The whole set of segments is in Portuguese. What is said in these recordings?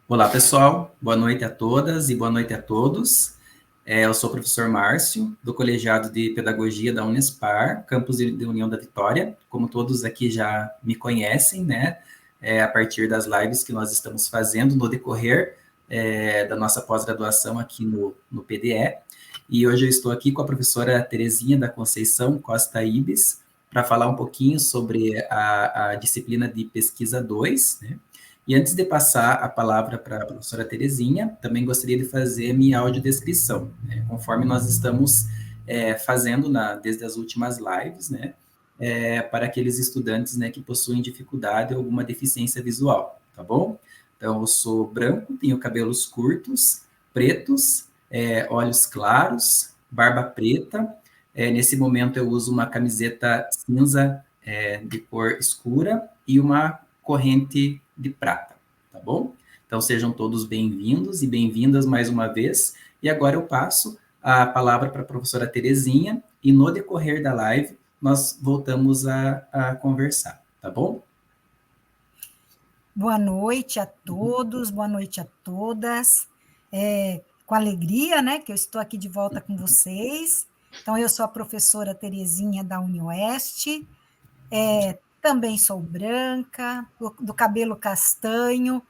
Olá, pessoal. Boa noite a todas e boa noite a todos. Eu sou o professor Márcio, do Colegiado de Pedagogia da Unespar, campus de União da Vitória. Como todos aqui já me conhecem, né? A partir das lives que nós estamos fazendo no decorrer da nossa pós-graduação aqui no PDE. E hoje eu estou aqui com a professora Terezinha da Conceição Costa Ibes, para falar um pouquinho sobre a disciplina de Pesquisa 2, né? E antes de passar a palavra para a professora Terezinha, também gostaria de fazer minha audiodescrição, né? Conforme nós estamos fazendo desde as últimas lives, né? Para aqueles estudantes, né, que possuem dificuldade ou alguma deficiência visual, tá bom? Então, eu sou branco, tenho cabelos curtos, pretos, olhos claros, barba preta. Nesse momento, eu uso uma camiseta cinza de cor escura e uma corrente de prata, tá bom? Então, sejam todos bem-vindos e bem-vindas mais uma vez. E agora eu passo a palavra para a professora Terezinha e no decorrer da live nós voltamos a conversar, tá bom? Boa noite a todos, boa noite a todas. Com alegria, né, que eu estou aqui de volta com vocês. Então, eu sou a professora Terezinha da UniOeste, também sou branca, do cabelo castanho,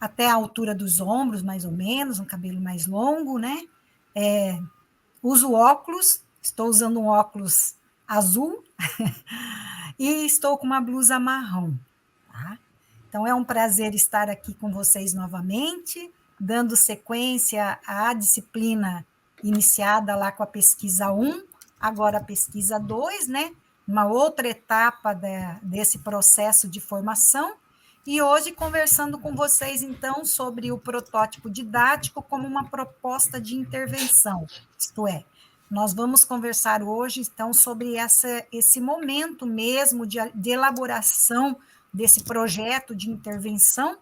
até a altura dos ombros, mais ou menos, um cabelo mais longo, né? Uso óculos, estou usando um óculos azul e estou com uma blusa marrom, tá? Então, é um prazer estar aqui com vocês novamente, dando sequência à disciplina iniciada lá com a pesquisa 1, agora a pesquisa 2, né? Uma outra etapa desse processo de formação, e hoje conversando com vocês, então, sobre o protótipo didático como uma proposta de intervenção, isto é, nós vamos conversar hoje, então, sobre esse momento mesmo de elaboração desse projeto de intervenção,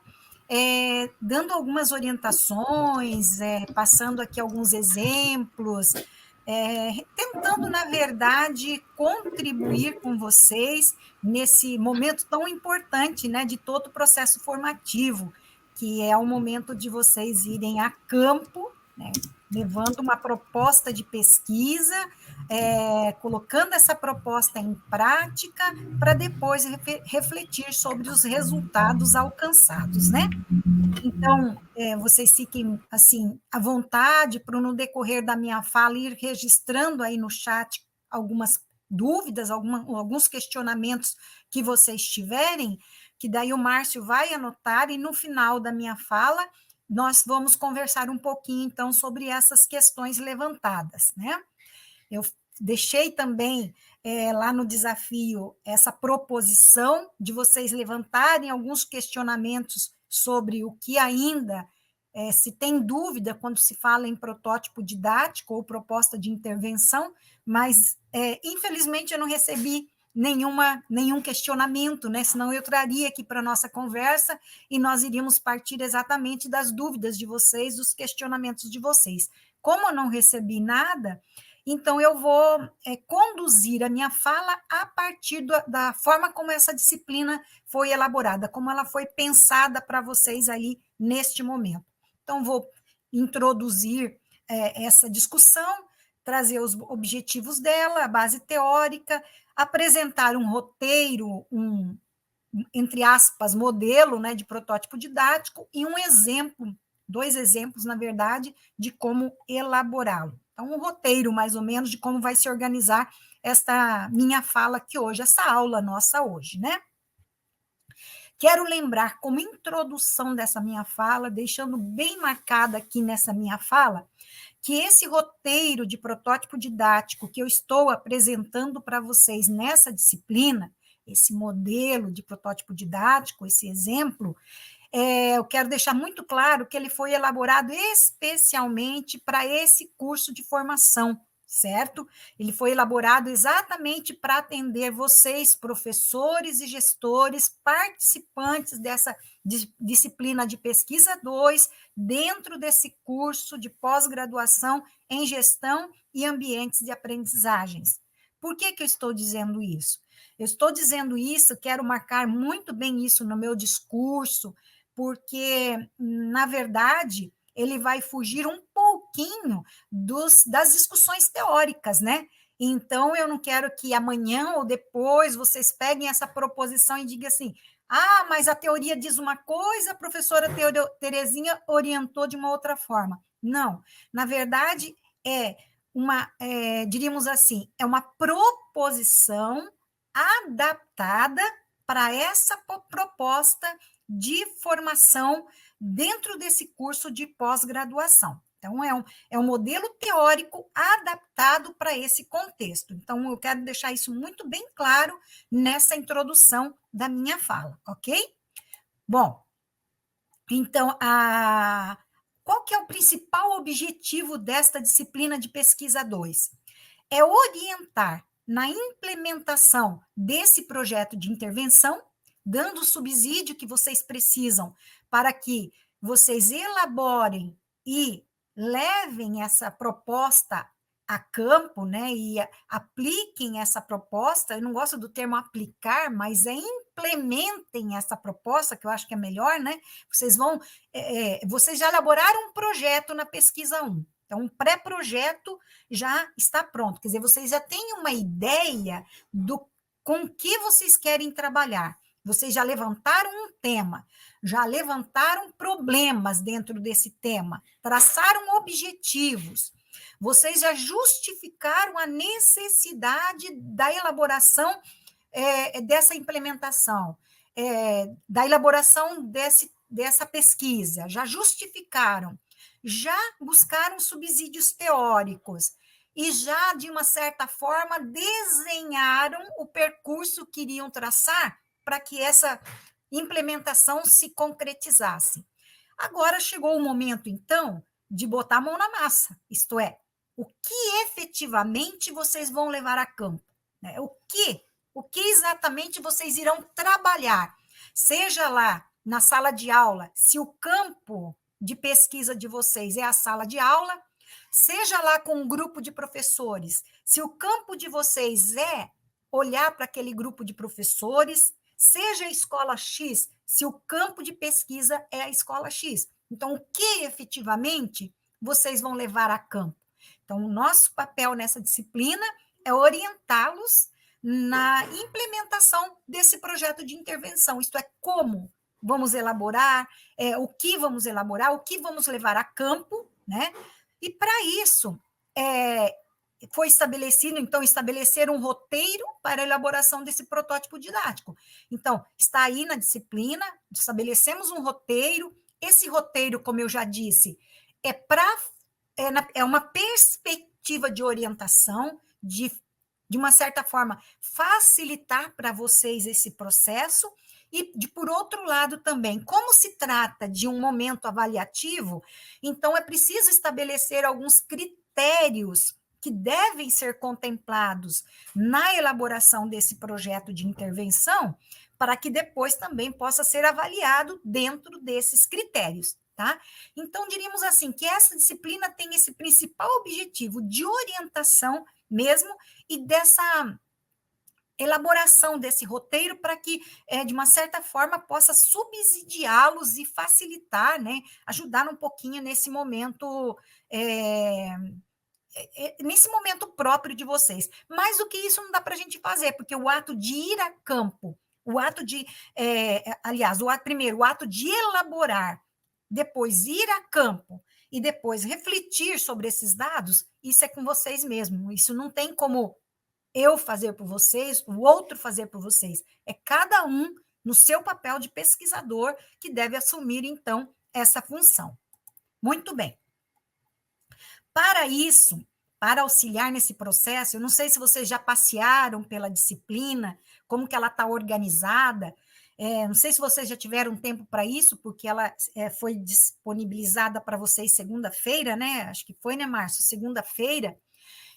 dando algumas orientações, passando aqui alguns exemplos, tentando, na verdade, contribuir com vocês nesse momento tão importante, né, de todo o processo formativo, que é o momento de vocês irem a campo, né, levando uma proposta de pesquisa, colocando essa proposta em prática, para depois refletir sobre os resultados alcançados, né? Então, vocês fiquem, assim, à vontade para, no decorrer da minha fala, ir registrando aí no chat algumas dúvidas, alguns questionamentos que vocês tiverem, que daí o Márcio vai anotar, e no final da minha fala, nós vamos conversar um pouquinho, então, sobre essas questões levantadas, né? Eu deixei também lá no desafio essa proposição de vocês levantarem alguns questionamentos sobre o que ainda se tem dúvida quando se fala em protótipo didático ou proposta de intervenção, mas infelizmente eu não recebi nenhum questionamento, né? Senão eu traria aqui para a nossa conversa e nós iríamos partir exatamente das dúvidas de vocês, dos questionamentos de vocês. Como eu não recebi nada, então eu vou conduzir a minha fala a partir da forma como essa disciplina foi elaborada, como ela foi pensada para vocês aí neste momento. Então, vou introduzir essa discussão, trazer os objetivos dela, a base teórica, apresentar um roteiro, entre aspas, modelo, né, de protótipo didático e um exemplo, 2 exemplos, na verdade, de como elaborá-lo. Então, um roteiro, mais ou menos, de como vai se organizar esta minha fala aqui hoje, essa aula nossa hoje, né? Quero lembrar, como introdução dessa minha fala, deixando bem marcada aqui nessa minha fala, que esse roteiro de protótipo didático que eu estou apresentando para vocês nessa disciplina, esse modelo de protótipo didático, esse exemplo, eu quero deixar muito claro que ele foi elaborado especialmente para esse curso de formação, certo? Ele foi elaborado exatamente para atender vocês, professores e gestores, participantes dessa disciplina de pesquisa 2, dentro desse curso de pós-graduação em gestão e ambientes de aprendizagens. Por que eu estou dizendo isso? Eu estou dizendo isso, quero marcar muito bem isso no meu discurso, porque, na verdade, ele vai fugir um pouquinho das discussões teóricas, né? Então, eu não quero que amanhã ou depois vocês peguem essa proposição e digam assim: ah, mas a teoria diz uma coisa, a professora Terezinha orientou de uma outra forma. Não, na verdade, diríamos assim, é uma proposição adaptada para essa proposta de formação dentro desse curso de pós-graduação. Então, é um modelo teórico adaptado para esse contexto. Então, eu quero deixar isso muito bem claro nessa introdução da minha fala, ok? Bom, então, qual que é o principal objetivo desta disciplina de pesquisa 2? É orientar na implementação desse projeto de intervenção, dando o subsídio que vocês precisam para que vocês elaborem e levem essa proposta a campo, né, e apliquem essa proposta. Eu não gosto do termo aplicar, mas implementem essa proposta, que eu acho que é melhor, né? Vocês já elaboraram um projeto na pesquisa 1. Então, um pré-projeto já está pronto. Quer dizer, vocês já têm uma ideia com que vocês querem trabalhar. Vocês já levantaram um tema, já levantaram problemas dentro desse tema, traçaram objetivos. Vocês já justificaram a necessidade da elaboração dessa implementação, da elaboração dessa pesquisa, já justificaram, já buscaram subsídios teóricos e já, de uma certa forma, desenharam o percurso que iriam traçar para que essa implementação se concretizasse. Agora chegou o momento, então, de botar a mão na massa, isto é, o que efetivamente vocês vão levar a campo, né? O que exatamente vocês irão trabalhar, seja lá na sala de aula, se o campo de pesquisa de vocês é a sala de aula, seja lá com um grupo de professores, se o campo de vocês é olhar para aquele grupo de professores, seja a escola X, se o campo de pesquisa é a escola X. Então, o que efetivamente vocês vão levar a campo? Então, o nosso papel nessa disciplina é orientá-los na implementação desse projeto de intervenção, isto é, como vamos elaborar, o que vamos elaborar, o que vamos levar a campo, né? E para isso, foi estabelecido, então, estabelecer um roteiro para a elaboração desse protótipo didático. Então, está aí na disciplina, estabelecemos um roteiro, esse roteiro, como eu já disse, é uma perspectiva de orientação, de uma certa forma, facilitar para vocês esse processo, e, por outro lado, também, como se trata de um momento avaliativo, então é preciso estabelecer alguns critérios que devem ser contemplados na elaboração desse projeto de intervenção, para que depois também possa ser avaliado dentro desses critérios, tá? Então, diríamos assim, que essa disciplina tem esse principal objetivo de orientação mesmo, e dessa elaboração desse roteiro para que, de uma certa forma, possa subsidiá-los e facilitar, né, ajudar um pouquinho nesse momento próprio de vocês. Mais do que isso não dá para a gente fazer, porque o ato de ir a campo, o ato de, primeiro, o ato de elaborar, depois ir a campo e depois refletir sobre esses dados, isso é com vocês mesmo, isso não tem como eu fazer por vocês, o outro fazer por vocês, é cada um no seu papel de pesquisador que deve assumir, então, essa função. Muito bem. Para isso, para auxiliar nesse processo, eu não sei se vocês já passearam pela disciplina, como que ela está organizada, não sei se vocês já tiveram tempo para isso, porque ela foi disponibilizada para vocês segunda-feira, né? Acho que foi, né, Márcio? Segunda-feira.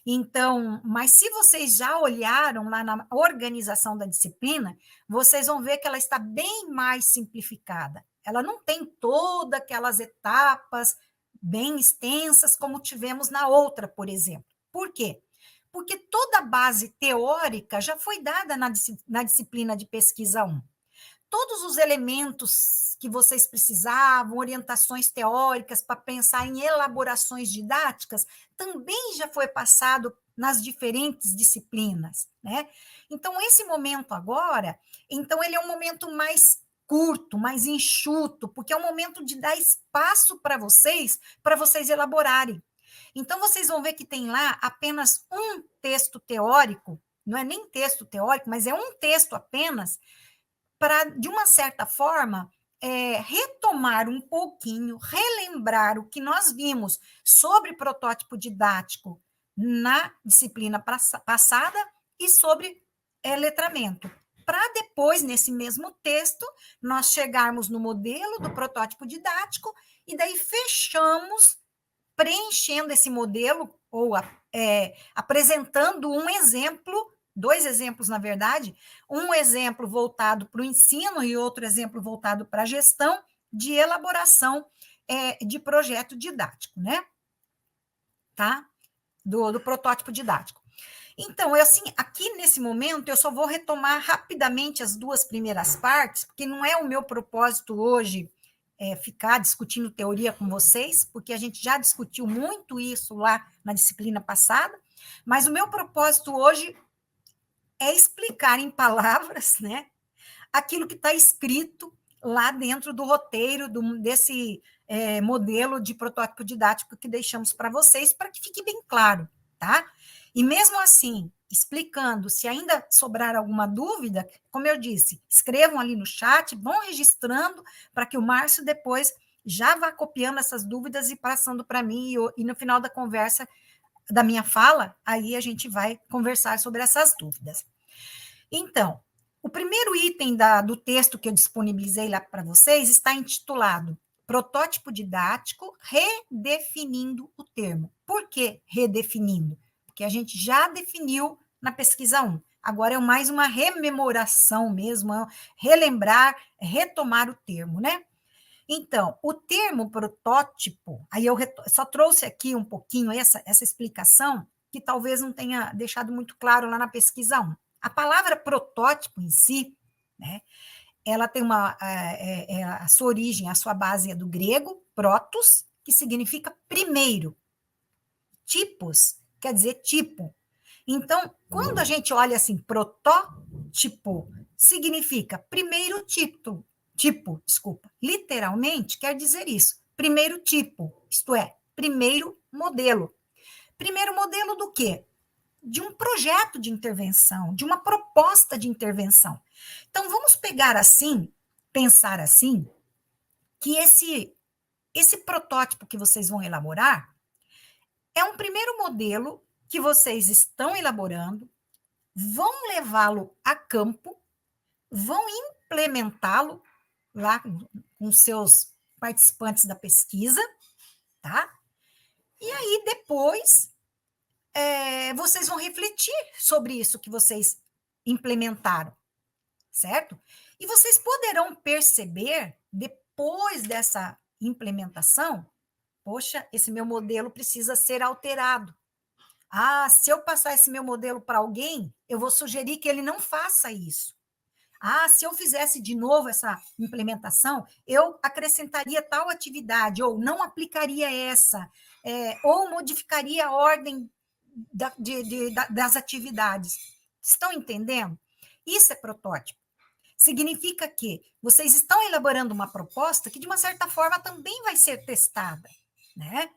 Então, mas se vocês já olharam lá na organização da disciplina, vocês vão ver que ela está bem mais simplificada. Ela não tem todas aquelas etapas bem extensas como tivemos na outra, por exemplo. Por quê? Porque toda a base teórica já foi dada na disciplina de pesquisa 1. Todos os elementos que vocês precisavam, orientações teóricas para pensar em elaborações didáticas, também já foi passado nas diferentes disciplinas, né? Então, esse momento agora, então ele é um momento mais curto, mais enxuto, porque é um momento de dar espaço para vocês elaborarem. Então, vocês vão ver que tem lá apenas um texto teórico, não é nem texto teórico, mas é um texto apenas, para, de uma certa forma, retomar um pouquinho, relembrar o que nós vimos sobre protótipo didático na disciplina passada e sobre letramento. Para depois, nesse mesmo texto, nós chegarmos no modelo do protótipo didático e daí fechamos preenchendo esse modelo ou apresentando um exemplo, 2 exemplos, na verdade, um exemplo voltado para o ensino e outro exemplo voltado para a gestão de elaboração de projeto didático, né? Tá? Do protótipo didático. Então, assim, aqui nesse momento, eu só vou retomar rapidamente as 2 primeiras partes, porque não é o meu propósito hoje ficar discutindo teoria com vocês, porque a gente já discutiu muito isso lá na disciplina passada, mas o meu propósito hoje é explicar em palavras, né, aquilo que está escrito lá dentro do roteiro desse modelo de protótipo didático que deixamos para vocês, para que fique bem claro, tá? E mesmo assim, explicando, se ainda sobrar alguma dúvida, como eu disse, escrevam ali no chat, vão registrando para que o Márcio depois já vá copiando essas dúvidas e passando para mim, e no final da conversa, da minha fala, aí a gente vai conversar sobre essas dúvidas. Então, o primeiro item do texto que eu disponibilizei lá para vocês está intitulado Protótipo Didático Redefinindo o Termo. Por que redefinindo? Porque a gente já definiu na pesquisa 1. Agora é mais uma rememoração mesmo, relembrar, retomar o termo, né? Então, o termo protótipo, aí eu só trouxe aqui um pouquinho essa explicação, que talvez não tenha deixado muito claro lá na pesquisa 1. A palavra protótipo em si, né, ela tem a sua origem, a sua base é do grego, protos, que significa primeiro. Tipos quer dizer tipo. Então, quando a gente olha assim, protótipo, significa primeiro desculpa. Literalmente quer dizer isso. Primeiro tipo, isto é, primeiro modelo. Primeiro modelo do quê? De um projeto de intervenção, de uma proposta de intervenção. Então, vamos pegar assim, pensar assim, que esse protótipo que vocês vão elaborar é um primeiro modelo que vocês estão elaborando, vão levá-lo a campo, vão implementá-lo lá com seus participantes da pesquisa, tá? E aí, depois, vocês vão refletir sobre isso que vocês implementaram, certo? E vocês poderão perceber, depois dessa implementação, poxa, esse meu modelo precisa ser alterado. Ah, se eu passar esse meu modelo para alguém, eu vou sugerir que ele não faça isso. Ah, se eu fizesse de novo essa implementação, eu acrescentaria tal atividade, ou não aplicaria essa, ou modificaria a ordem das atividades. Estão entendendo? Isso é protótipo. Significa que vocês estão elaborando uma proposta que, de uma certa forma, também vai ser testada, né?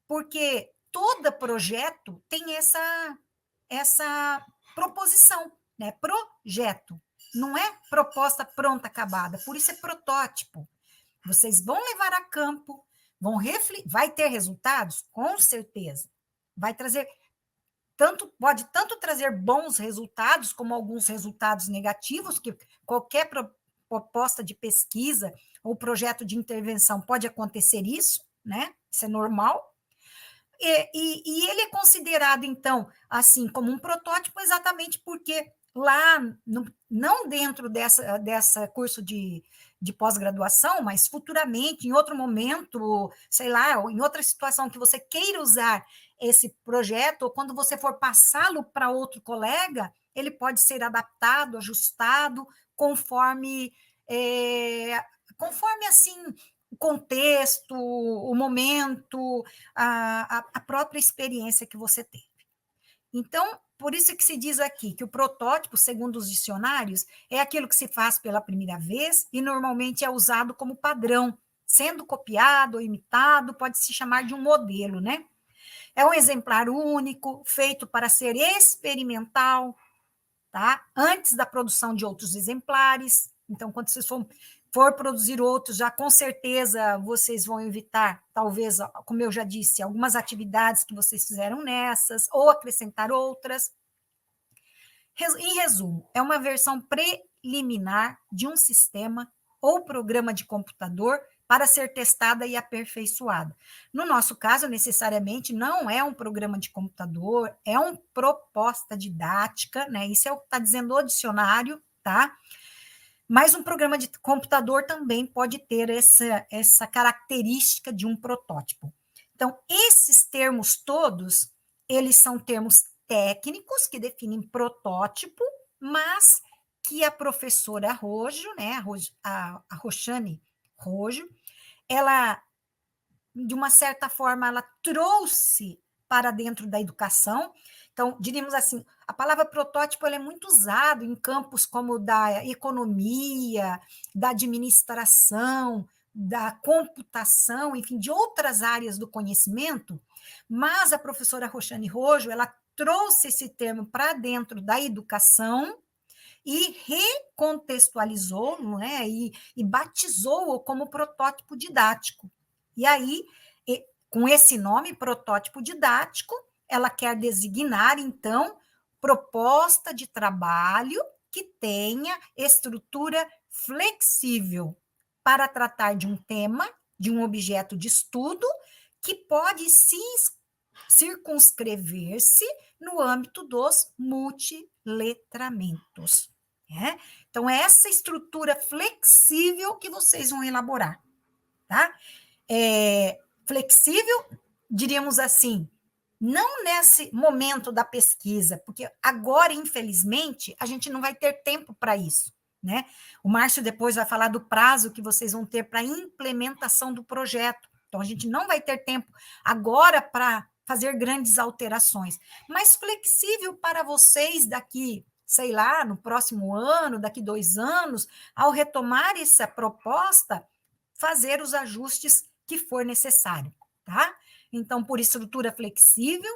Porque todo projeto tem essa proposição, né? Projeto. Não é proposta pronta, acabada. Por isso é protótipo. Vocês vão levar a campo, vai ter resultados? Com certeza. Vai trazer pode tanto trazer bons resultados, como alguns resultados negativos, que qualquer proposta de pesquisa ou projeto de intervenção pode acontecer isso, né? Isso é normal. E ele é considerado, então, assim, como um protótipo exatamente porque lá, não dentro dessa curso de pós-graduação, mas futuramente, em outro momento, sei lá, ou em outra situação que você queira usar esse projeto, ou quando você for passá-lo para outro colega, ele pode ser adaptado, ajustado, conforme conforme assim o contexto, o momento, a própria experiência que você teve. Então, por isso que se diz aqui que o protótipo, segundo os dicionários, é aquilo que se faz pela primeira vez e normalmente é usado como padrão, sendo copiado ou imitado, pode se chamar de um modelo, né? É um exemplar único, feito para ser experimental, tá? Antes da produção de outros exemplares. Então, quando vocês for produzir outros, já com certeza vocês vão evitar, talvez, como eu já disse, algumas atividades que vocês fizeram nessas, ou acrescentar outras. Em resumo, é uma versão preliminar de um sistema ou programa de computador para ser testada e aperfeiçoada. No nosso caso, necessariamente, não é um programa de computador, é uma proposta didática, né? Isso é o que está dizendo o dicionário, tá? Mas um programa de computador também pode ter essa característica de um protótipo. Então, esses termos todos, eles são termos técnicos que definem protótipo, mas que a professora Rojo, né, a Roxane Rojo, ela, de uma certa forma, ela trouxe para dentro da educação. Então, diríamos assim, a palavra protótipo ela é muito usada em campos como da economia, da administração, da computação, enfim, de outras áreas do conhecimento, mas a professora Roxane Rojo, ela trouxe esse termo para dentro da educação e recontextualizou, não é? E batizou-o como protótipo didático. E aí, com esse nome, protótipo didático, ela quer designar, então, proposta de trabalho que tenha estrutura flexível para tratar de um tema, de um objeto de estudo, que pode se circunscrever-se no âmbito dos multiletramentos. Né? Então, é essa estrutura flexível que vocês vão elaborar. Tá? Flexível, diríamos assim, não nesse momento da pesquisa, porque agora, infelizmente, a gente não vai ter tempo para isso. Né? O Márcio depois vai falar do prazo que vocês vão ter para a implementação do projeto. Então, a gente não vai ter tempo agora para fazer grandes alterações, mas flexível para vocês daqui, sei lá, no próximo ano, daqui 2 anos, ao retomar essa proposta, fazer os ajustes que for necessário, tá? Então, por estrutura flexível,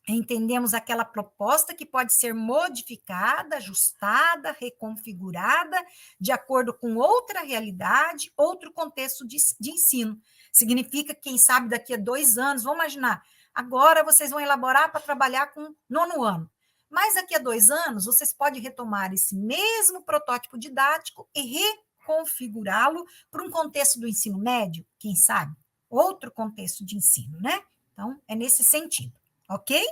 entendemos aquela proposta que pode ser modificada, ajustada, reconfigurada, de acordo com outra realidade, outro contexto de ensino. Significa que, quem sabe, daqui a 2 anos, vamos imaginar, agora vocês vão elaborar para trabalhar com 9º ano. Mas daqui a 2 anos, vocês podem retomar esse mesmo protótipo didático e reconfigurá-lo para um contexto do ensino médio, quem sabe? Outro contexto de ensino, né? Então, é nesse sentido, ok?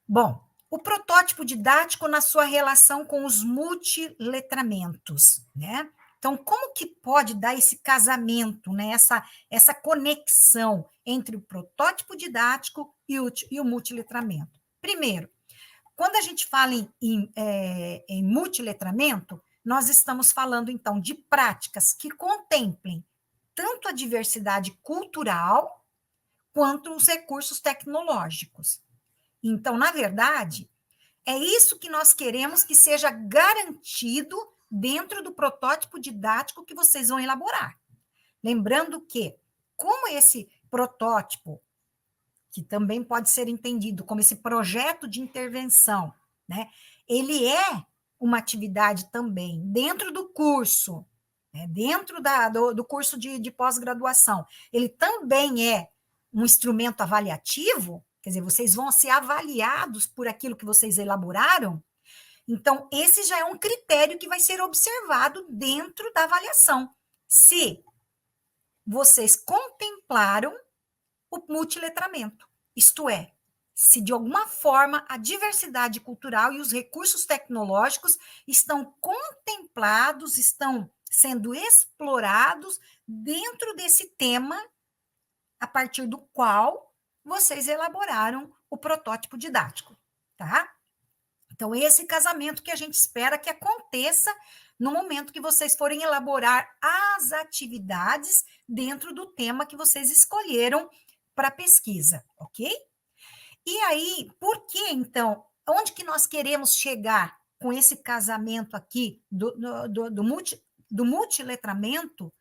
Bom, o protótipo didático na sua relação com os multiletramentos, né? Então, como que pode dar esse casamento, né? Essa conexão entre o protótipo didático e o multiletramento? Primeiro, quando a gente fala em multiletramento, nós estamos falando, então, de práticas que contemplem tanto a diversidade cultural quanto os recursos tecnológicos. Então, na verdade, é isso que nós queremos que seja garantido dentro do protótipo didático que vocês vão elaborar. Lembrando que, como esse protótipo, que também pode ser entendido como esse projeto de intervenção, né, ele é uma atividade também dentro do curso, né, dentro do curso de pós-graduação, ele também é um instrumento avaliativo. Quer dizer, vocês vão ser avaliados por aquilo que vocês elaboraram. Então, esse já é um critério que vai ser observado dentro da avaliação. Se vocês contemplaram o multiletramento, isto é, se de alguma forma a diversidade cultural e os recursos tecnológicos estão contemplados, estão sendo explorados dentro desse tema, a partir do qual vocês elaboraram o protótipo didático, tá? Então, esse casamento que a gente espera que aconteça no momento que vocês forem elaborar as atividades dentro do tema que vocês escolheram para pesquisa, ok? E aí, por que, então, onde que nós queremos chegar com esse casamento aqui do multiletramento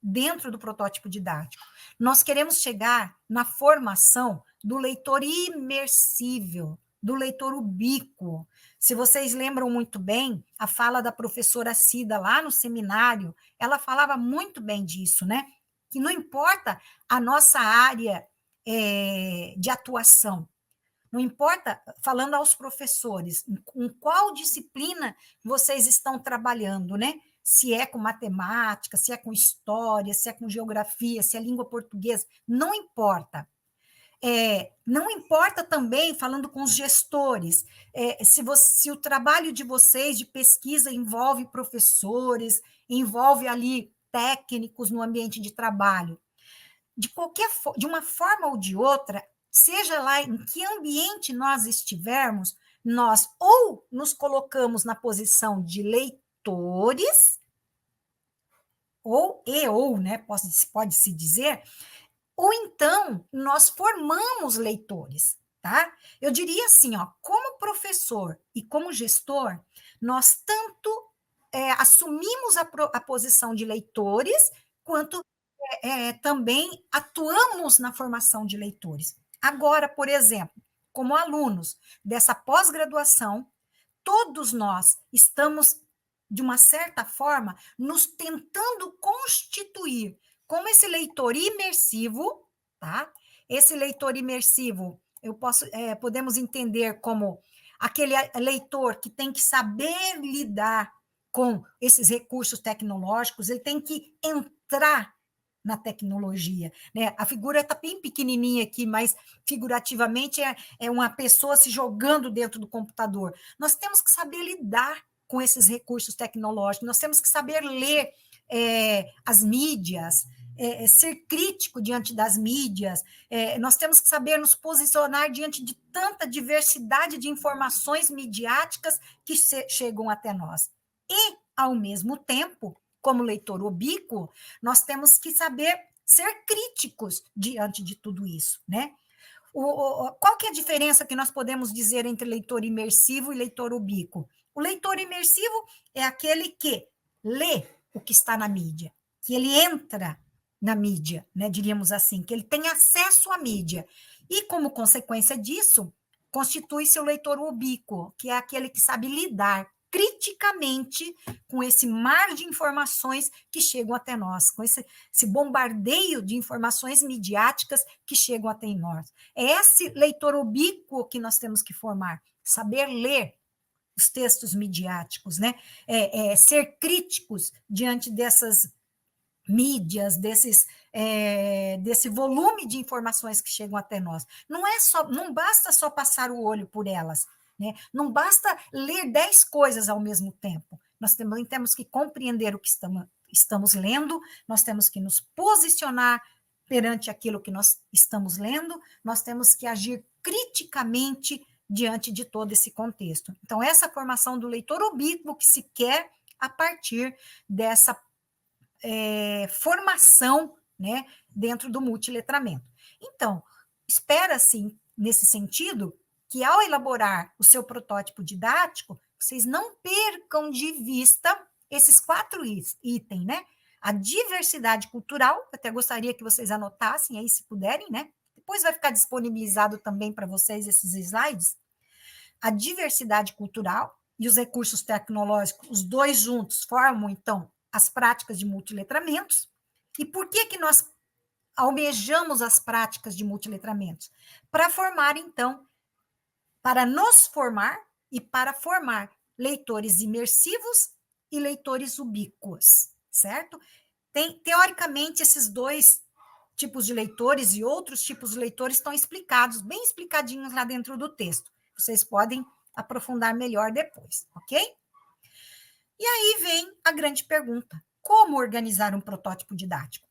dentro do protótipo didático? Nós queremos chegar na formação do leitor imersível, do leitor ubíquo. Se vocês lembram muito bem, a fala da professora Cida lá no seminário, ela falava muito bem disso, né? Que não importa a nossa área de atuação, não importa, falando aos professores, com qual disciplina vocês estão trabalhando, né? Se é com matemática, se é com história, se é com geografia, se é língua portuguesa, não importa. Não importa também, falando com os gestores, se o trabalho de vocês de pesquisa envolve professores, envolve ali técnicos no ambiente de trabalho. De uma forma ou de outra, seja lá em que ambiente nós estivermos, nós ou nos colocamos na posição de leitores, ou, né, pode-se dizer, ou então nós formamos leitores, tá? Eu diria assim, ó, como professor e como gestor, nós tanto assumimos a posição de leitores, quanto também atuamos na formação de leitores. Agora, por exemplo, como alunos dessa pós-graduação, todos nós estamos, de uma certa forma, nos tentando constituir como esse leitor imersivo, tá? Esse leitor imersivo, podemos entender como aquele leitor que tem que saber lidar com esses recursos tecnológicos, ele tem que entrar na tecnologia, né? A figura está bem pequenininha aqui, mas figurativamente é uma pessoa se jogando dentro do computador. Nós temos que saber lidar com esses recursos tecnológicos, nós temos que saber ler as mídias, ser crítico diante das mídias, nós temos que saber nos posicionar diante de tanta diversidade de informações midiáticas que chegam até nós. E, ao mesmo tempo, como leitor ubíquo, nós temos que saber ser críticos diante de tudo isso, né? Qual que é a diferença que nós podemos dizer entre leitor imersivo e leitor ubíquo? O leitor imersivo é aquele que lê o que está na mídia, que ele entra na mídia, né, diríamos assim, que ele tem acesso à mídia. E, como consequência disso, constitui-se o leitor ubíquo, que é aquele que sabe lidar criticamente com esse mar de informações que chegam até nós, com esse bombardeio de informações midiáticas que chegam até nós. É esse leitor ubíquo que nós temos que formar, saber ler os textos midiáticos, né? Ser críticos diante dessas mídias, desse volume de informações que chegam até nós. Não basta só passar o olho por elas, né? Não basta ler 10 coisas ao mesmo tempo. Nós também temos que compreender o que estamos lendo, nós temos que nos posicionar perante aquilo que nós estamos lendo, nós temos que agir criticamente diante de todo esse contexto. Então, essa formação do leitor ubíquo que se quer a partir dessa formação, né, dentro do multiletramento. Então, espera-se, nesse sentido, que ao elaborar o seu protótipo didático, vocês não percam de vista esses 4 itens, né? A diversidade cultural, até gostaria que vocês anotassem aí, se puderem, né? Depois vai ficar disponibilizado também para vocês esses slides. A diversidade cultural e os recursos tecnológicos, os dois juntos, formam, então, as práticas de multiletramentos. E por que nós almejamos as práticas de multiletramentos? Para formar, então, para nos formar e para formar leitores imersivos e leitores ubíquos, certo? Teoricamente, esses 2 tipos de leitores e outros tipos de leitores estão explicados, bem explicadinhos lá dentro do texto. Vocês podem aprofundar melhor depois, ok? E aí vem a grande pergunta: como organizar um protótipo didático?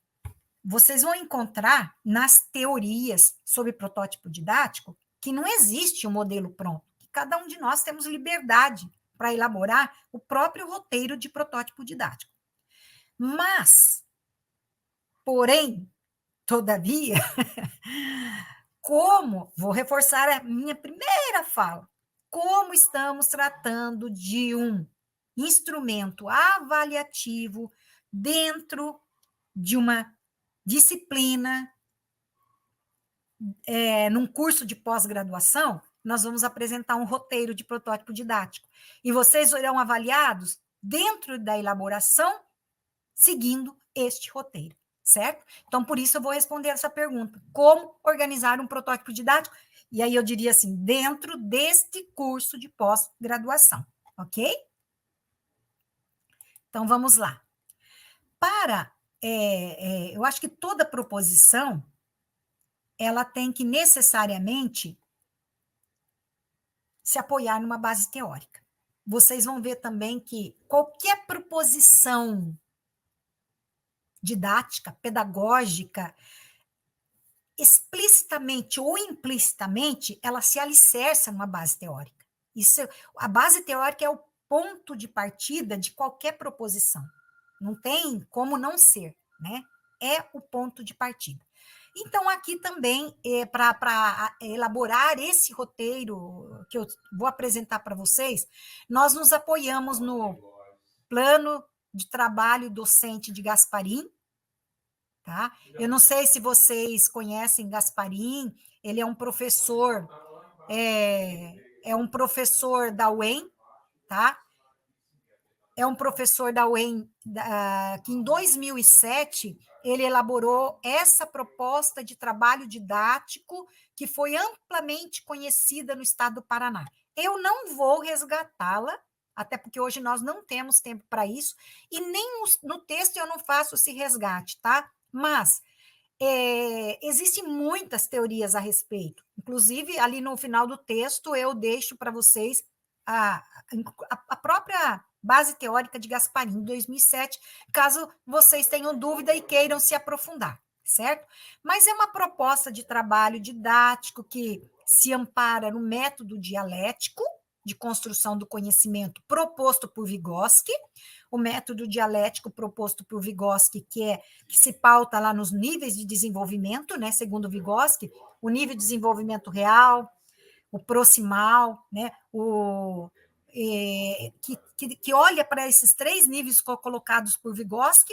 Vocês vão encontrar nas teorias sobre protótipo didático que não existe um modelo pronto, que cada um de nós temos liberdade para elaborar o próprio roteiro de protótipo didático. Mas, porém, todavia, vou reforçar a minha primeira fala, como estamos tratando de um instrumento avaliativo dentro de uma disciplina, num curso de pós-graduação, nós vamos apresentar um roteiro de protótipo didático. E vocês serão avaliados dentro da elaboração, seguindo este roteiro, certo? Então, por isso eu vou responder essa pergunta. Como organizar um protótipo didático? E aí eu diria assim, dentro deste curso de pós-graduação, ok? Então, vamos lá. Eu acho que toda proposição, ela tem que necessariamente se apoiar numa base teórica. Vocês vão ver também que qualquer proposição didática, pedagógica, explicitamente ou implicitamente, ela se alicerça numa base teórica. A base teórica é o ponto de partida de qualquer proposição. Não tem como não ser, né? É o ponto de partida. Então, aqui também, para elaborar esse roteiro que eu vou apresentar para vocês, nós nos apoiamos no plano de trabalho docente de Gasparim, tá? Eu não sei se vocês conhecem Gasparim, ele é um professor, é um professor da UEM, tá? É um professor da UEM que em 2007 ele elaborou essa proposta de trabalho didático que foi amplamente conhecida no estado do Paraná. Eu não vou resgatá-la, até porque hoje nós não temos tempo para isso, e nem no texto eu não faço esse resgate, tá? Mas existem muitas teorias a respeito. Inclusive, ali no final do texto, eu deixo para vocês a própria base teórica de Gasparim, 2007, caso vocês tenham dúvida e queiram se aprofundar, certo? Mas é uma proposta de trabalho didático que se ampara no método dialético de construção do conhecimento proposto por Vygotsky, o método dialético proposto por Vygotsky, que se pauta lá nos níveis de desenvolvimento, né, segundo Vygotsky, o nível de desenvolvimento real, o proximal, né, que olha para esses 3 níveis colocados por Vygotsky,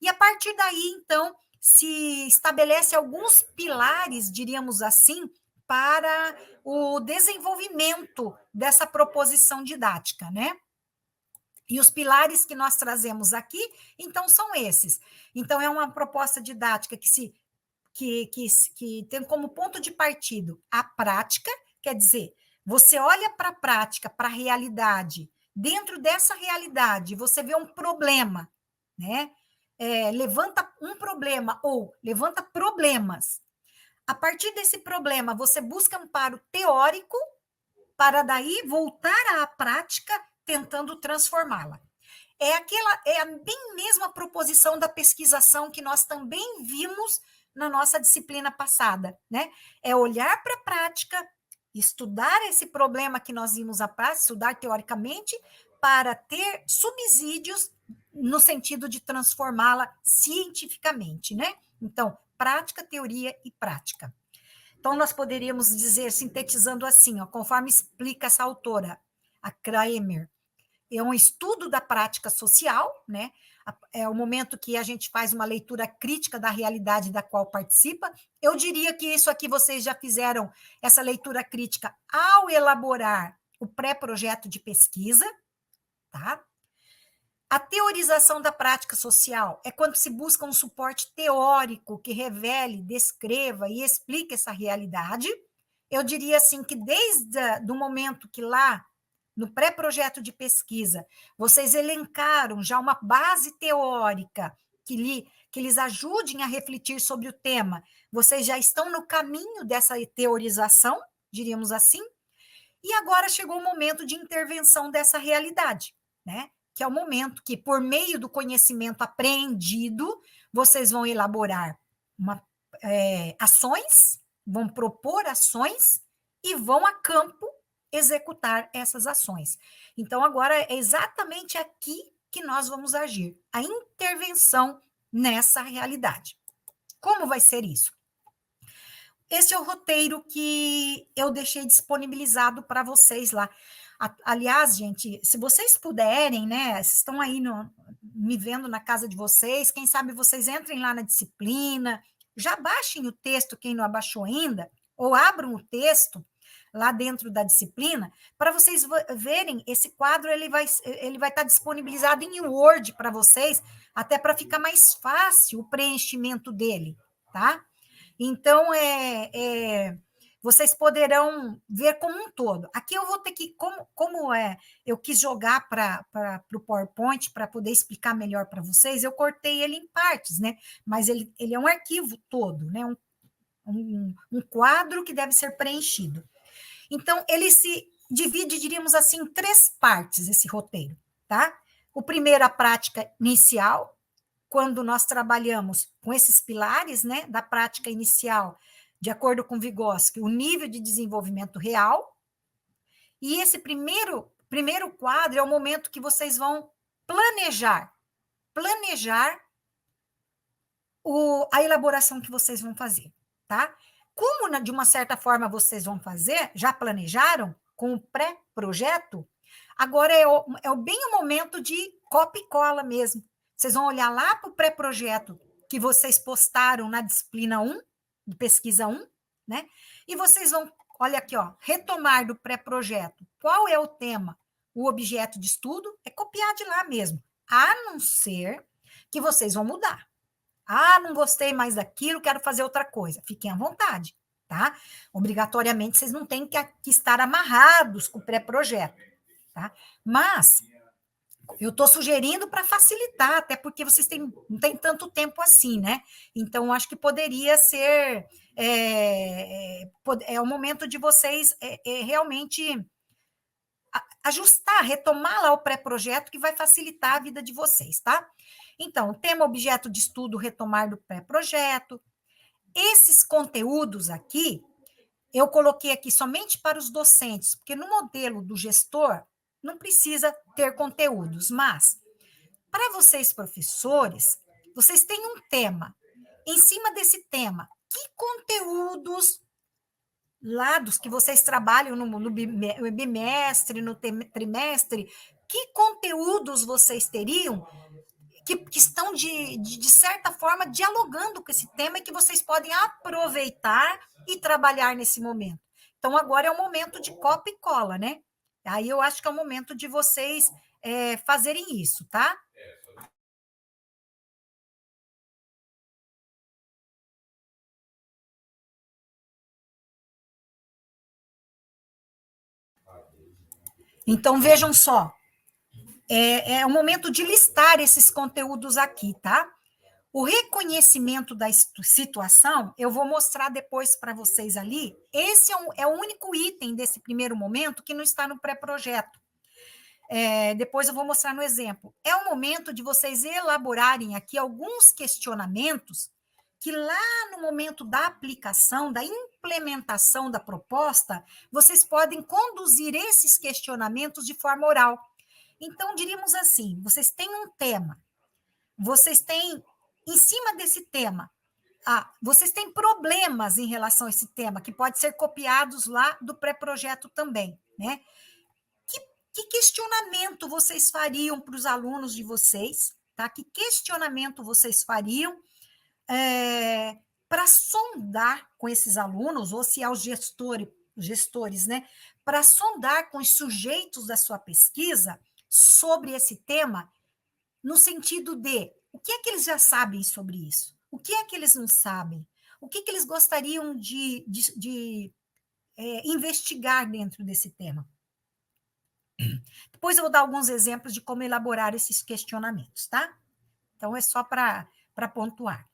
e a partir daí, então, se estabelece alguns pilares, diríamos assim, para o desenvolvimento dessa proposição didática, né? E os pilares que nós trazemos aqui, então, são esses. Então, é uma proposta didática que tem como ponto de partida a prática, quer dizer, você olha para a prática, para a realidade, dentro dessa realidade, você vê um problema, né? Levanta um problema ou levanta problemas. A partir desse problema, você busca amparo teórico para daí voltar à prática, tentando transformá-la. É a bem mesma proposição da pesquisação que nós também vimos na nossa disciplina passada, né? É olhar para a prática, estudar esse problema que nós vimos à prática, estudar teoricamente, para ter subsídios no sentido de transformá-la cientificamente, né? Então, prática, teoria e prática. Então, nós poderíamos dizer, sintetizando assim, ó, conforme explica essa autora, a Kramer, é um estudo da prática social, né? É o momento que a gente faz uma leitura crítica da realidade da qual participa. Eu diria que isso aqui vocês já fizeram essa leitura crítica ao elaborar o pré-projeto de pesquisa, tá? A teorização da prática social é quando se busca um suporte teórico que revele, descreva e explique essa realidade. Eu diria assim que desde o momento que lá no pré-projeto de pesquisa, vocês elencaram já uma base teórica que lhes ajudem a refletir sobre o tema, vocês já estão no caminho dessa teorização, diríamos assim, e agora chegou o momento de intervenção dessa realidade, né? Que é o momento que, por meio do conhecimento apreendido, vocês vão elaborar ações, vão propor ações e vão a campo executar essas ações. Então, agora é exatamente aqui que nós vamos agir, a intervenção nessa realidade. Como vai ser isso? Esse é o roteiro que eu deixei disponibilizado para vocês lá. Aliás, gente, se vocês puderem, né, vocês estão aí me vendo na casa de vocês, quem sabe vocês entrem lá na disciplina, já baixem o texto, quem não abaixou ainda, ou abram o texto lá dentro da disciplina, para vocês verem, esse quadro ele vai estar disponibilizado em Word para vocês, até para ficar mais fácil o preenchimento dele, tá? Então, vocês poderão ver como um todo. Aqui eu vou ter que, eu quis jogar para o PowerPoint para poder explicar melhor para vocês, eu cortei ele em partes, né? Mas ele é um arquivo todo, né? Um quadro que deve ser preenchido. Então, ele se divide, diríamos assim, em 3 partes, esse roteiro, tá? O primeiro, a prática inicial, quando nós trabalhamos com esses pilares, né, da prática inicial, de acordo com Vygotsky, o nível de desenvolvimento real. E esse primeiro quadro é o momento que vocês vão planejar a elaboração que vocês vão fazer, tá? Como, de uma certa forma, vocês vão fazer, já planejaram com o pré-projeto, agora é bem o momento de copia e cola mesmo. Vocês vão olhar lá para o pré-projeto que vocês postaram na disciplina 1, de pesquisa 1, né? E vocês vão, olha aqui, ó, retomar do pré-projeto. Qual é o tema? O objeto de estudo é copiar de lá mesmo, a não ser que vocês vão mudar. Ah, não gostei mais daquilo, quero fazer outra coisa. Fiquem à vontade, tá? Obrigatoriamente, vocês não têm que estar amarrados com o pré-projeto, tá? Mas eu estou sugerindo para facilitar, até porque vocês não têm tanto tempo assim, né? Então, acho que poderia ser o momento de vocês realmente ajustar, retomar lá o pré-projeto, que vai facilitar a vida de vocês, tá? Então, tema, objeto de estudo, retomar do pré-projeto. Esses conteúdos aqui, eu coloquei aqui somente para os docentes, porque no modelo do gestor, não precisa ter conteúdos, mas para vocês, professores, vocês têm um tema. Em cima desse tema, que conteúdos lá dos que vocês trabalham no bimestre, no trimestre, que conteúdos vocês teriam que estão, de certa forma, dialogando com esse tema e que vocês podem aproveitar e trabalhar nesse momento. Então, agora é o momento de copia e cola, né? Aí eu acho que é o momento de vocês fazerem isso, tá? Então, vejam só, é o momento de listar esses conteúdos aqui, tá? O reconhecimento da situação, eu vou mostrar depois para vocês ali, esse é o único item desse primeiro momento que não está no pré-projeto. Depois eu vou mostrar no exemplo. É o momento de vocês elaborarem aqui alguns questionamentos que lá no momento da aplicação, da implementação da proposta, vocês podem conduzir esses questionamentos de forma oral. Então, diríamos assim, vocês têm um tema, vocês têm, em cima desse tema, vocês têm problemas em relação a esse tema, que pode ser copiados lá do pré-projeto também, né? Que questionamento vocês fariam para os alunos de vocês, tá? Que questionamento vocês fariam para sondar com esses alunos, ou se aos gestores, né? Para sondar com os sujeitos da sua pesquisa sobre esse tema, no sentido de o que é que eles já sabem sobre isso? O que é que eles não sabem? O que eles gostariam de investigar dentro desse tema? Depois eu vou dar alguns exemplos de como elaborar esses questionamentos, tá? Então, é só para pontuar.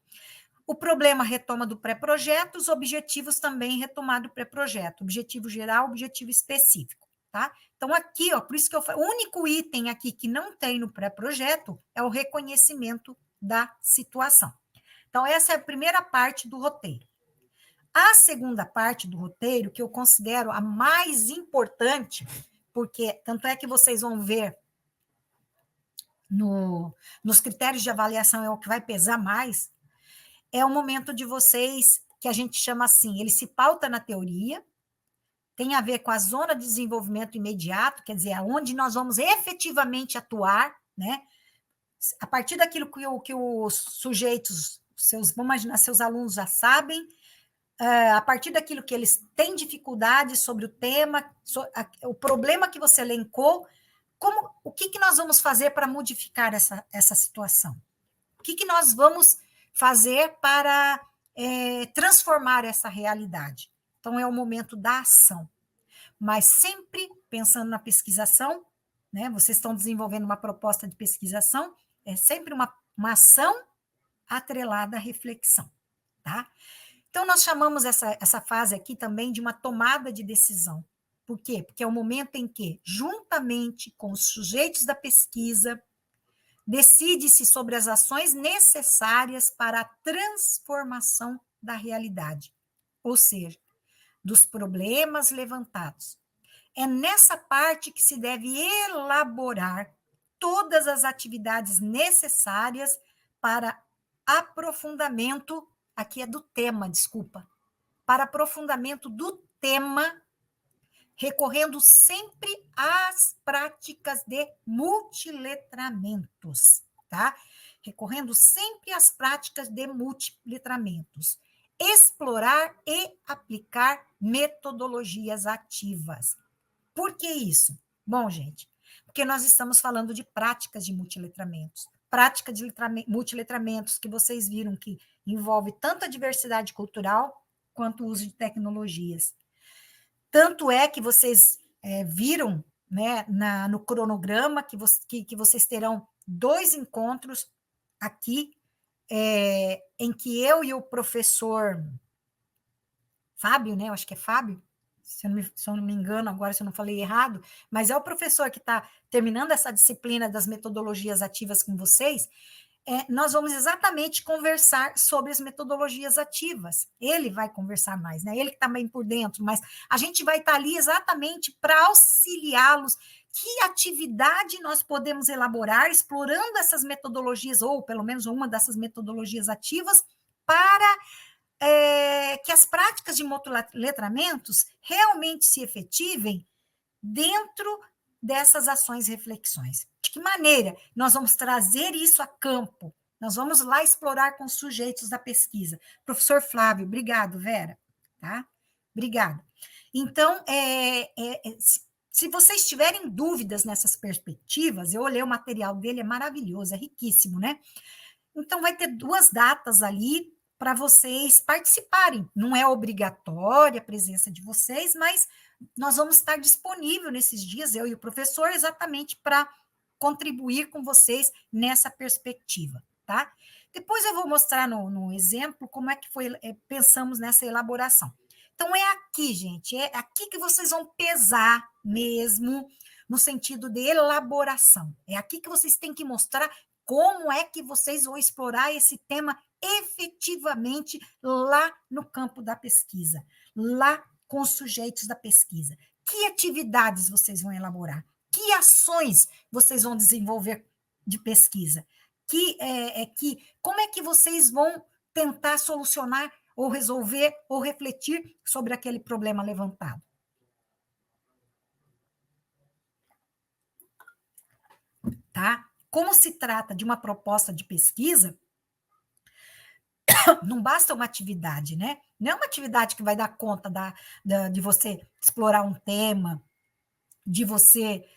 O problema, retoma do pré-projeto, os objetivos também, retomar do pré-projeto. Objetivo geral, objetivo específico, tá? Então, aqui, ó, por isso que o único item aqui que não tem no pré-projeto é o reconhecimento da situação. Então, essa é a primeira parte do roteiro. A segunda parte do roteiro, que eu considero a mais importante, porque tanto é que vocês vão ver nos critérios de avaliação, é o que vai pesar mais, é o momento de vocês, que a gente chama assim, ele se pauta na teoria, tem a ver com a zona de desenvolvimento imediato, quer dizer, aonde nós vamos efetivamente atuar, né? A partir daquilo que os sujeitos, vamos imaginar, seus alunos já sabem, a partir daquilo que eles têm dificuldade sobre o tema, o problema que você elencou, o que nós vamos fazer para modificar essa situação? O que nós vamos fazer para transformar essa realidade? Então, é o momento da ação. Mas sempre pensando na pesquisação, né? Vocês estão desenvolvendo uma proposta de pesquisação, é sempre uma ação atrelada à reflexão, tá? Então, nós chamamos essa fase aqui também de uma tomada de decisão. Por quê? Porque é o momento em que, juntamente com os sujeitos da pesquisa, decide-se sobre as ações necessárias para a transformação da realidade, ou seja, dos problemas levantados. É nessa parte que se deve elaborar todas as atividades necessárias para aprofundamento, aqui é do tema, desculpa, para aprofundamento do tema, recorrendo sempre às práticas de multiletramentos, tá? Recorrendo sempre às práticas de multiletramentos. Explorar e aplicar metodologias ativas. Por que isso? Bom, gente, porque nós estamos falando de práticas de multiletramentos. Prática de multiletramentos que vocês viram que envolve tanto a diversidade cultural quanto o uso de tecnologias. Tanto é que vocês viram, né, no cronograma que vocês terão 2 encontros aqui, em que eu e o professor Fábio, né, eu acho que é Fábio, se eu não me engano, agora se eu não falei errado, mas é o professor que está terminando essa disciplina das metodologias ativas com vocês, nós vamos exatamente conversar sobre as metodologias ativas. Ele vai conversar mais, né? Ele que está bem por dentro, mas a gente vai estar ali exatamente para auxiliá-los. Que atividade nós podemos elaborar explorando essas metodologias, ou pelo menos uma dessas metodologias ativas, para que as práticas de multiletramentos realmente se efetivem dentro dessas ações e reflexões. De que maneira nós vamos trazer isso a campo? Nós vamos lá explorar com os sujeitos da pesquisa. Professor Flávio, obrigado, Vera. Tá? Obrigada. Então, se vocês tiverem dúvidas nessas perspectivas, eu olhei o material dele, é maravilhoso, é riquíssimo, né? Então, vai ter 2 datas ali para vocês participarem. Não é obrigatória a presença de vocês, mas nós vamos estar disponível nesses dias, eu e o professor, exatamente para contribuir com vocês nessa perspectiva, tá? Depois eu vou mostrar no exemplo como é que pensamos nessa elaboração. Então, é aqui, gente, é aqui que vocês vão pesar mesmo, no sentido de elaboração. É aqui que vocês têm que mostrar como é que vocês vão explorar esse tema efetivamente lá no campo da pesquisa, lá com os sujeitos da pesquisa. Que atividades vocês vão elaborar? Que ações vocês vão desenvolver de pesquisa? Como é que vocês vão tentar solucionar ou resolver ou refletir sobre aquele problema levantado? Tá? Como se trata de uma proposta de pesquisa, não basta uma atividade, né? Não é uma atividade que vai dar conta de você explorar um tema, de você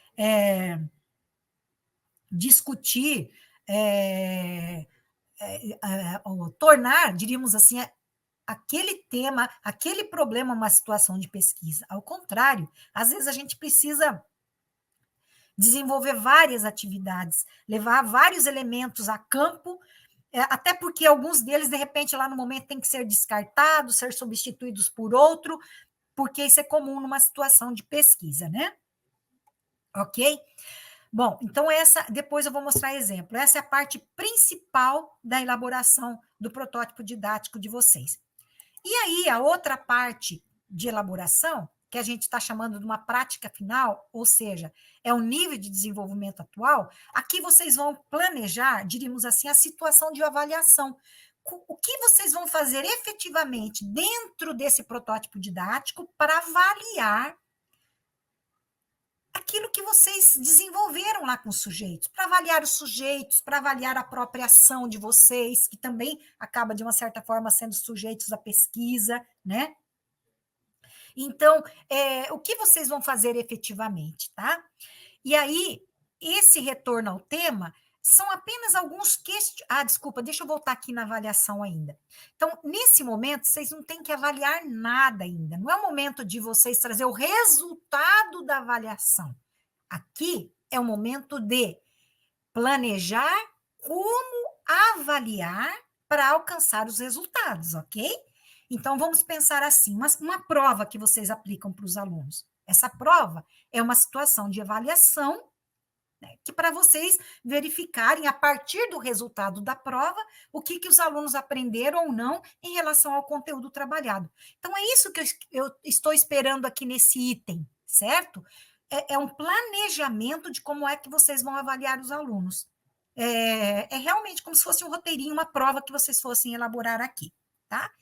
discutir, ou tornar, diríamos assim, aquele tema, aquele problema uma situação de pesquisa. Ao contrário, às vezes a gente precisa desenvolver várias atividades, levar vários elementos a campo, até porque alguns deles, de repente, lá no momento, tem que ser descartados, ser substituídos por outro, porque isso é comum numa situação de pesquisa, né? Ok? Bom, então depois eu vou mostrar exemplo. Essa é a parte principal da elaboração do protótipo didático de vocês. E aí, a outra parte de elaboração, que a gente está chamando de uma prática final, ou seja, é o nível de desenvolvimento atual, aqui vocês vão planejar, diríamos assim, a situação de avaliação. O que vocês vão fazer efetivamente dentro desse protótipo didático para avaliar aquilo que vocês desenvolveram lá com os sujeitos, para avaliar os sujeitos, para avaliar a própria ação de vocês, que também acaba, de uma certa forma, sendo sujeitos à pesquisa, né? Então, o que vocês vão fazer efetivamente, tá? E aí, esse retorno ao tema são apenas alguns desculpa, deixa eu voltar aqui na avaliação ainda. Então, nesse momento, vocês não têm que avaliar nada ainda. Não é o momento de vocês trazer o resultado da avaliação. Aqui é o momento de planejar como avaliar para alcançar os resultados, ok? Então, vamos pensar assim, uma prova que vocês aplicam para os alunos. Essa prova é uma situação de avaliação, né, que para vocês verificarem, a partir do resultado da prova, o que os alunos aprenderam ou não em relação ao conteúdo trabalhado. Então, é isso que eu estou esperando aqui nesse item, certo? É um planejamento de como é que vocês vão avaliar os alunos. É realmente como se fosse um roteirinho, uma prova que vocês fossem elaborar aqui, tá?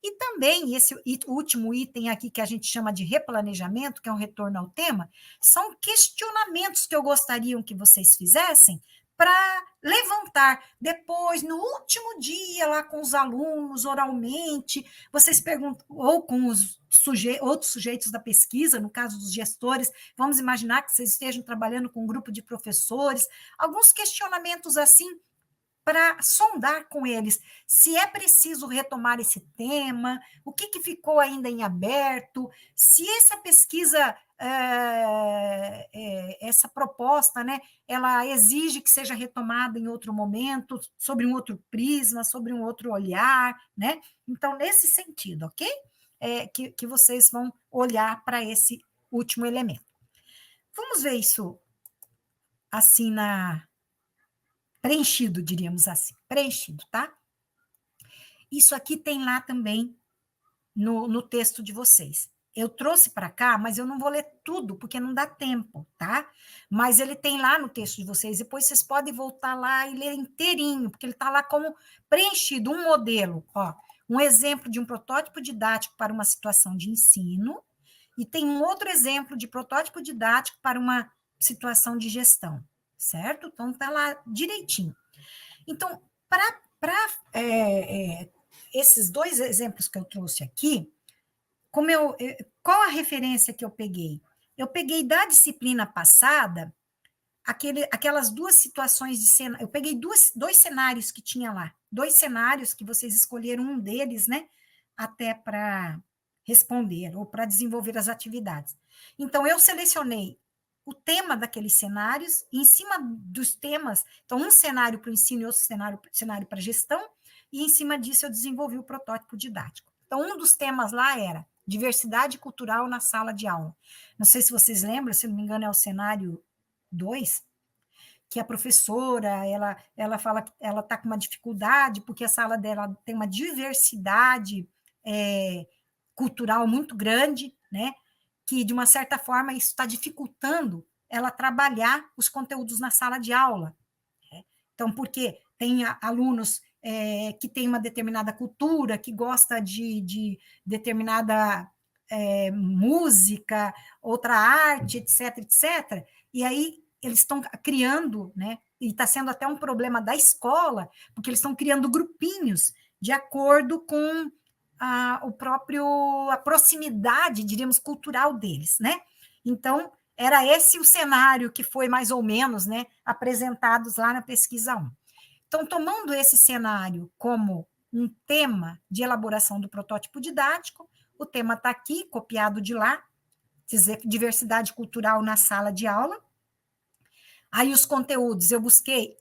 E também, esse último item aqui, que a gente chama de replanejamento, que é um retorno ao tema, são questionamentos que eu gostaria que vocês fizessem para levantar. Depois, no último dia, lá com os alunos, oralmente, vocês perguntam, ou com os outros sujeitos da pesquisa, no caso dos gestores, vamos imaginar que vocês estejam trabalhando com um grupo de professores, alguns questionamentos assim, para sondar com eles se é preciso retomar esse tema, o que ficou ainda em aberto, se essa pesquisa, essa proposta, né, ela exige que seja retomada em outro momento, sobre um outro prisma, sobre um outro olhar, né? Então, nesse sentido, ok? Que vocês vão olhar para esse último elemento. Vamos ver isso assim preenchido, diríamos assim, preenchido, tá? Isso aqui tem lá também no texto de vocês. Eu trouxe para cá, mas eu não vou ler tudo, porque não dá tempo, tá? Mas ele tem lá no texto de vocês, depois vocês podem voltar lá e ler inteirinho, porque ele está lá como preenchido, um modelo, ó, um exemplo de um protótipo didático para uma situação de ensino, e tem um outro exemplo de protótipo didático para uma situação de gestão, certo? Então, está lá direitinho. Então, para esses dois exemplos que eu trouxe aqui, qual a referência que eu peguei? Eu peguei da disciplina passada aquelas duas situações de cena. Eu peguei dois cenários que tinha lá, dois cenários que vocês escolheram um deles, né? Até para responder ou para desenvolver as atividades. Então, eu selecionei o tema daqueles cenários, e em cima dos temas, então, um cenário para o ensino e outro cenário para a gestão, e em cima disso eu desenvolvi o protótipo didático. Então, um dos temas lá era diversidade cultural na sala de aula. Não sei se vocês lembram, se não me engano, é o cenário 2, que a professora, ela fala que ela está com uma dificuldade, porque a sala dela tem uma diversidade cultural muito grande, né? Que, de uma certa forma, isso está dificultando ela trabalhar os conteúdos na sala de aula. Né? Então, porque tem alunos que têm uma determinada cultura, que gosta de determinada música, outra arte, etc., etc., e aí eles estão criando, né? E está sendo até um problema da escola, porque eles estão criando grupinhos de acordo com a proximidade, diríamos, cultural deles, né? Então, era esse o cenário que foi mais ou menos, né, apresentados lá na pesquisa 1. Então, tomando esse cenário como um tema de elaboração do protótipo didático, o tema está aqui, copiado de lá, dizer diversidade cultural na sala de aula. Aí os conteúdos, eu busquei,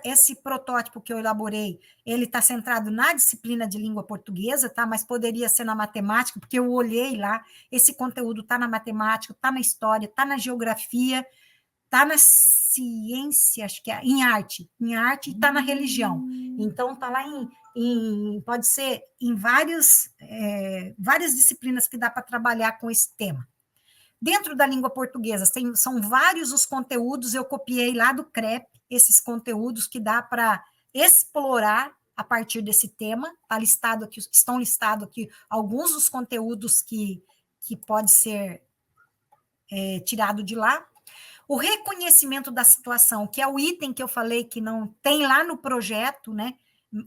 esse protótipo que eu elaborei, ele está centrado na disciplina de língua portuguesa, tá? Mas poderia ser na matemática, porque eu olhei lá, esse conteúdo está na matemática, está na história, está na geografia, está na ciência, acho que é em arte e está na religião. Então, está lá pode ser em várias disciplinas que dá para trabalhar com esse tema. Dentro da língua portuguesa, são vários os conteúdos, eu copiei lá do CREP, esses conteúdos que dá para explorar a partir desse tema, estão listados aqui alguns dos conteúdos que pode ser tirado de lá. O reconhecimento da situação, que é o item que eu falei que não tem lá no projeto, né,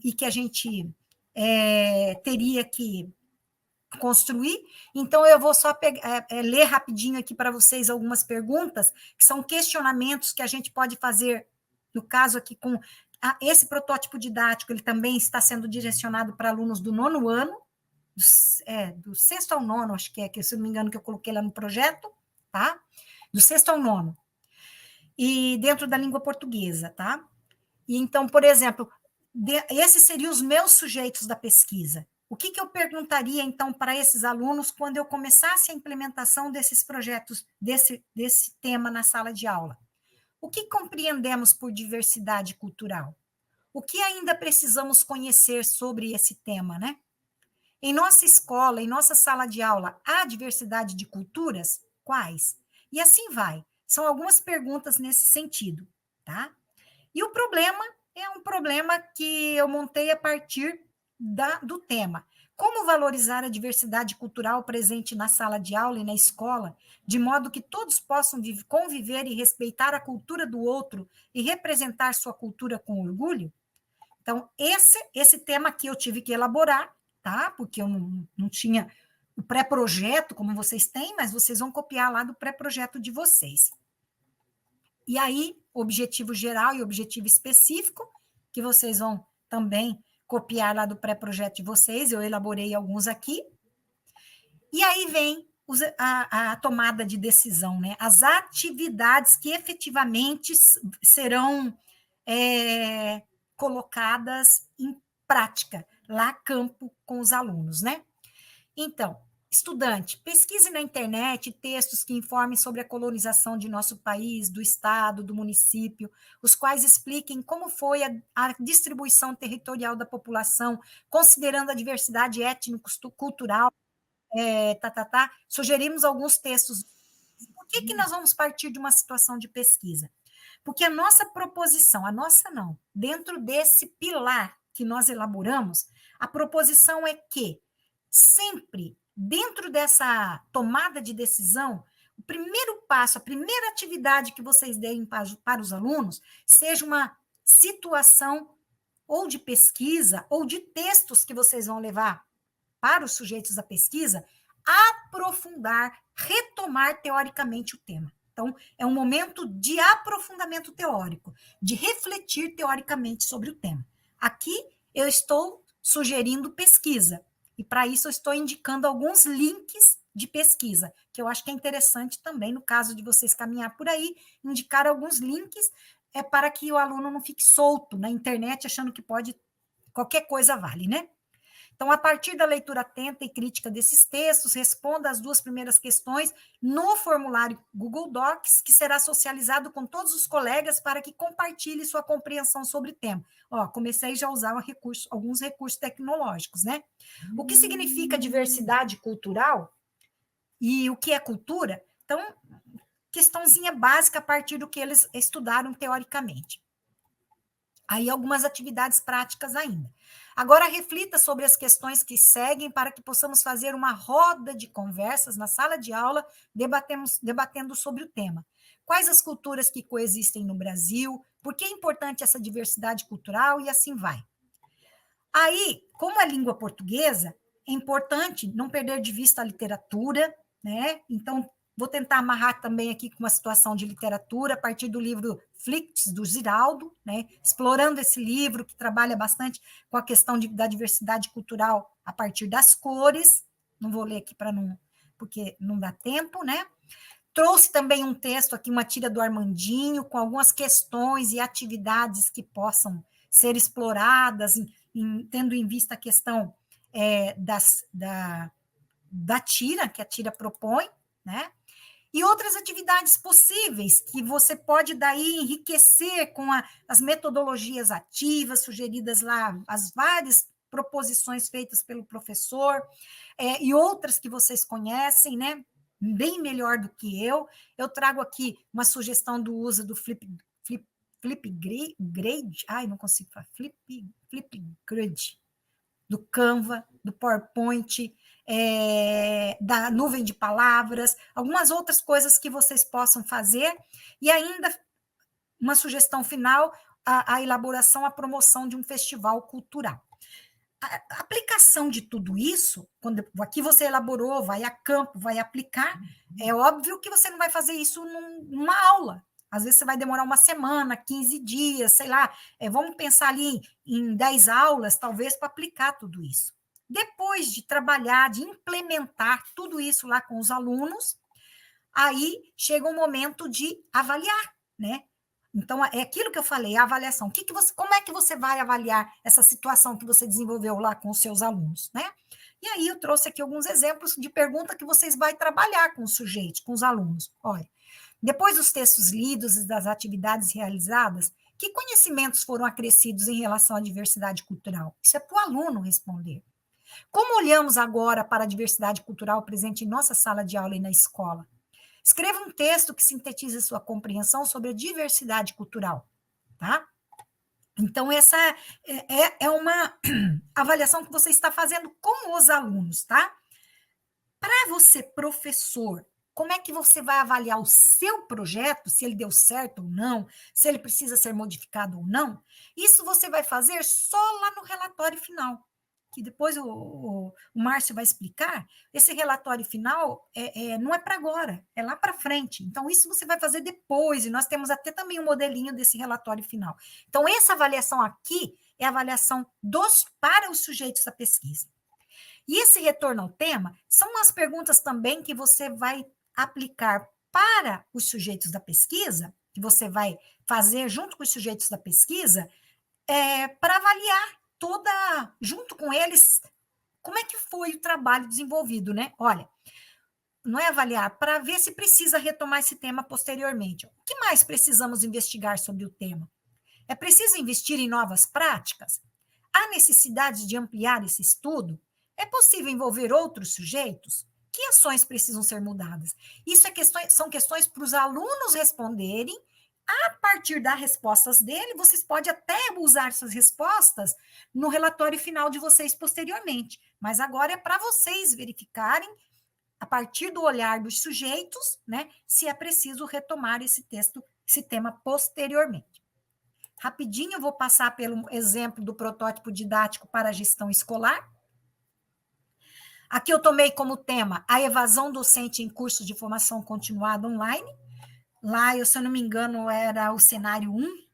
e que a gente teria que construir. Então, eu vou só ler rapidinho aqui para vocês algumas perguntas, que são questionamentos que a gente pode fazer, no caso aqui, com esse protótipo didático, ele também está sendo direcionado para alunos do 9º ano, do 6º ao 9º, acho que se não me engano, que eu coloquei lá no projeto, tá? Do 6º ao 9º. E dentro da língua portuguesa, tá? E então, por exemplo, esses seriam os meus sujeitos da pesquisa. O que eu perguntaria, então, para esses alunos quando eu começasse a implementação desses projetos, desse tema na sala de aula? O que compreendemos por diversidade cultural? O que ainda precisamos conhecer sobre esse tema, né? Em nossa escola, em nossa sala de aula, há diversidade de culturas? Quais? E assim vai. São algumas perguntas nesse sentido, tá? E o problema é um problema que eu montei a partir do tema. Como valorizar a diversidade cultural presente na sala de aula e na escola, de modo que todos possam conviver e respeitar a cultura do outro e representar sua cultura com orgulho? Então, esse tema aqui eu tive que elaborar, tá? Porque eu não tinha o pré-projeto, como vocês têm, mas vocês vão copiar lá do pré-projeto de vocês. E aí, objetivo geral e objetivo específico, que vocês vão também copiar lá do pré-projeto de vocês, eu elaborei alguns aqui. E aí vem a tomada de decisão, né? As atividades que efetivamente serão colocadas em prática, lá a campo com os alunos, né? Então, estudante, pesquise na internet textos que informem sobre a colonização de nosso país, do estado, do município, os quais expliquem como foi a distribuição territorial da população, considerando a diversidade étnico-cultural, Sugerimos alguns textos. Por que nós vamos partir de uma situação de pesquisa? Porque a nossa proposição, a nossa não, dentro desse pilar que nós elaboramos, a proposição é que sempre, dentro dessa tomada de decisão, o primeiro passo, a primeira atividade que vocês deem para os alunos, seja uma situação ou de pesquisa, ou de textos que vocês vão levar para os sujeitos da pesquisa, aprofundar, retomar teoricamente o tema. Então, é um momento de aprofundamento teórico, de refletir teoricamente sobre o tema. Aqui, eu estou sugerindo pesquisa, e para isso eu estou indicando alguns links de pesquisa, que eu acho que é interessante também, no caso de vocês caminhar por aí, indicar alguns links para que o aluno não fique solto na internet, achando que qualquer coisa vale, né? Então, a partir da leitura atenta e crítica desses textos, responda as 2 primeiras questões no formulário Google Docs, que será socializado com todos os colegas para que compartilhe sua compreensão sobre o tema. Comecei já a usar alguns recursos tecnológicos, né? O que significa diversidade cultural e o que é cultura? Então, questãozinha básica a partir do que eles estudaram teoricamente. Aí, algumas atividades práticas ainda. Agora, reflita sobre as questões que seguem para que possamos fazer uma roda de conversas na sala de aula, debatendo sobre o tema. Quais as culturas que coexistem no Brasil? Por que é importante essa diversidade cultural? E assim vai. Aí, como é língua portuguesa, é importante não perder de vista a literatura, né? Então, vou tentar amarrar também aqui com uma situação de literatura, a partir do livro Flix, do Ziraldo, né? Explorando esse livro, que trabalha bastante com a questão da diversidade cultural a partir das cores. Não vou ler aqui porque não dá tempo, né? Trouxe também um texto aqui, uma tira do Armandinho, com algumas questões e atividades que possam ser exploradas, tendo em vista a questão da tira, que a tira propõe, né? E outras atividades possíveis que você pode daí enriquecer com as metodologias ativas sugeridas lá, as várias proposições feitas pelo professor, e outras que vocês conhecem, né? Bem melhor do que eu. Eu trago aqui uma sugestão do uso do Flipgrid, não consigo falar, Flipgrid, do Canva, do PowerPoint, da nuvem de palavras, algumas outras coisas que vocês possam fazer, e ainda uma sugestão final, a elaboração, a promoção de um festival cultural. A aplicação de tudo isso, quando aqui você elaborou, vai a campo, vai aplicar, é óbvio que você não vai fazer isso numa aula. Às vezes você vai demorar uma semana, 15 dias, sei lá, vamos pensar ali em 10 aulas, talvez, para aplicar tudo isso. Depois de trabalhar, de implementar tudo isso lá com os alunos, aí chega o momento de avaliar, né? Então, é aquilo que eu falei, a avaliação. Como é que você vai avaliar essa situação que você desenvolveu lá com os seus alunos, né? E aí eu trouxe aqui alguns exemplos de pergunta que vocês vão trabalhar com os sujeitos, com os alunos. Olha, depois dos textos lidos e das atividades realizadas, que conhecimentos foram acrescidos em relação à diversidade cultural? Isso é para o aluno responder. Como olhamos agora para a diversidade cultural presente em nossa sala de aula e na escola? Escreva um texto que sintetize sua compreensão sobre a diversidade cultural, tá? Então, essa é uma avaliação que você está fazendo com os alunos, tá? Para você, professor, como é que você vai avaliar o seu projeto, se ele deu certo ou não, se ele precisa ser modificado ou não? Isso você vai fazer só lá no relatório final, que depois o Márcio vai explicar. Esse relatório final não é para agora, é lá para frente. Então, isso você vai fazer depois, e nós temos até também um modelinho desse relatório final. Então, essa avaliação aqui é a avaliação para os sujeitos da pesquisa. E esse retorno ao tema são as perguntas também que você vai aplicar para os sujeitos da pesquisa, que você vai fazer junto com os sujeitos da pesquisa, para avaliar junto com eles, como é que foi o trabalho desenvolvido, né? Olha, não é avaliar, para ver se precisa retomar esse tema posteriormente. O que mais precisamos investigar sobre o tema? É preciso investir em novas práticas? Há necessidade de ampliar esse estudo? É possível envolver outros sujeitos? Que ações precisam ser mudadas? Isso são questões para os alunos responderem. A partir das respostas dele, vocês podem até usar essas respostas no relatório final de vocês posteriormente. Mas agora é para vocês verificarem, a partir do olhar dos sujeitos, né, se é preciso retomar esse tema posteriormente. Rapidinho, eu vou passar pelo exemplo do protótipo didático para a gestão escolar. Aqui eu tomei como tema a evasão docente em cursos de formação continuada online. Lá, se eu não me engano, era o cenário 1.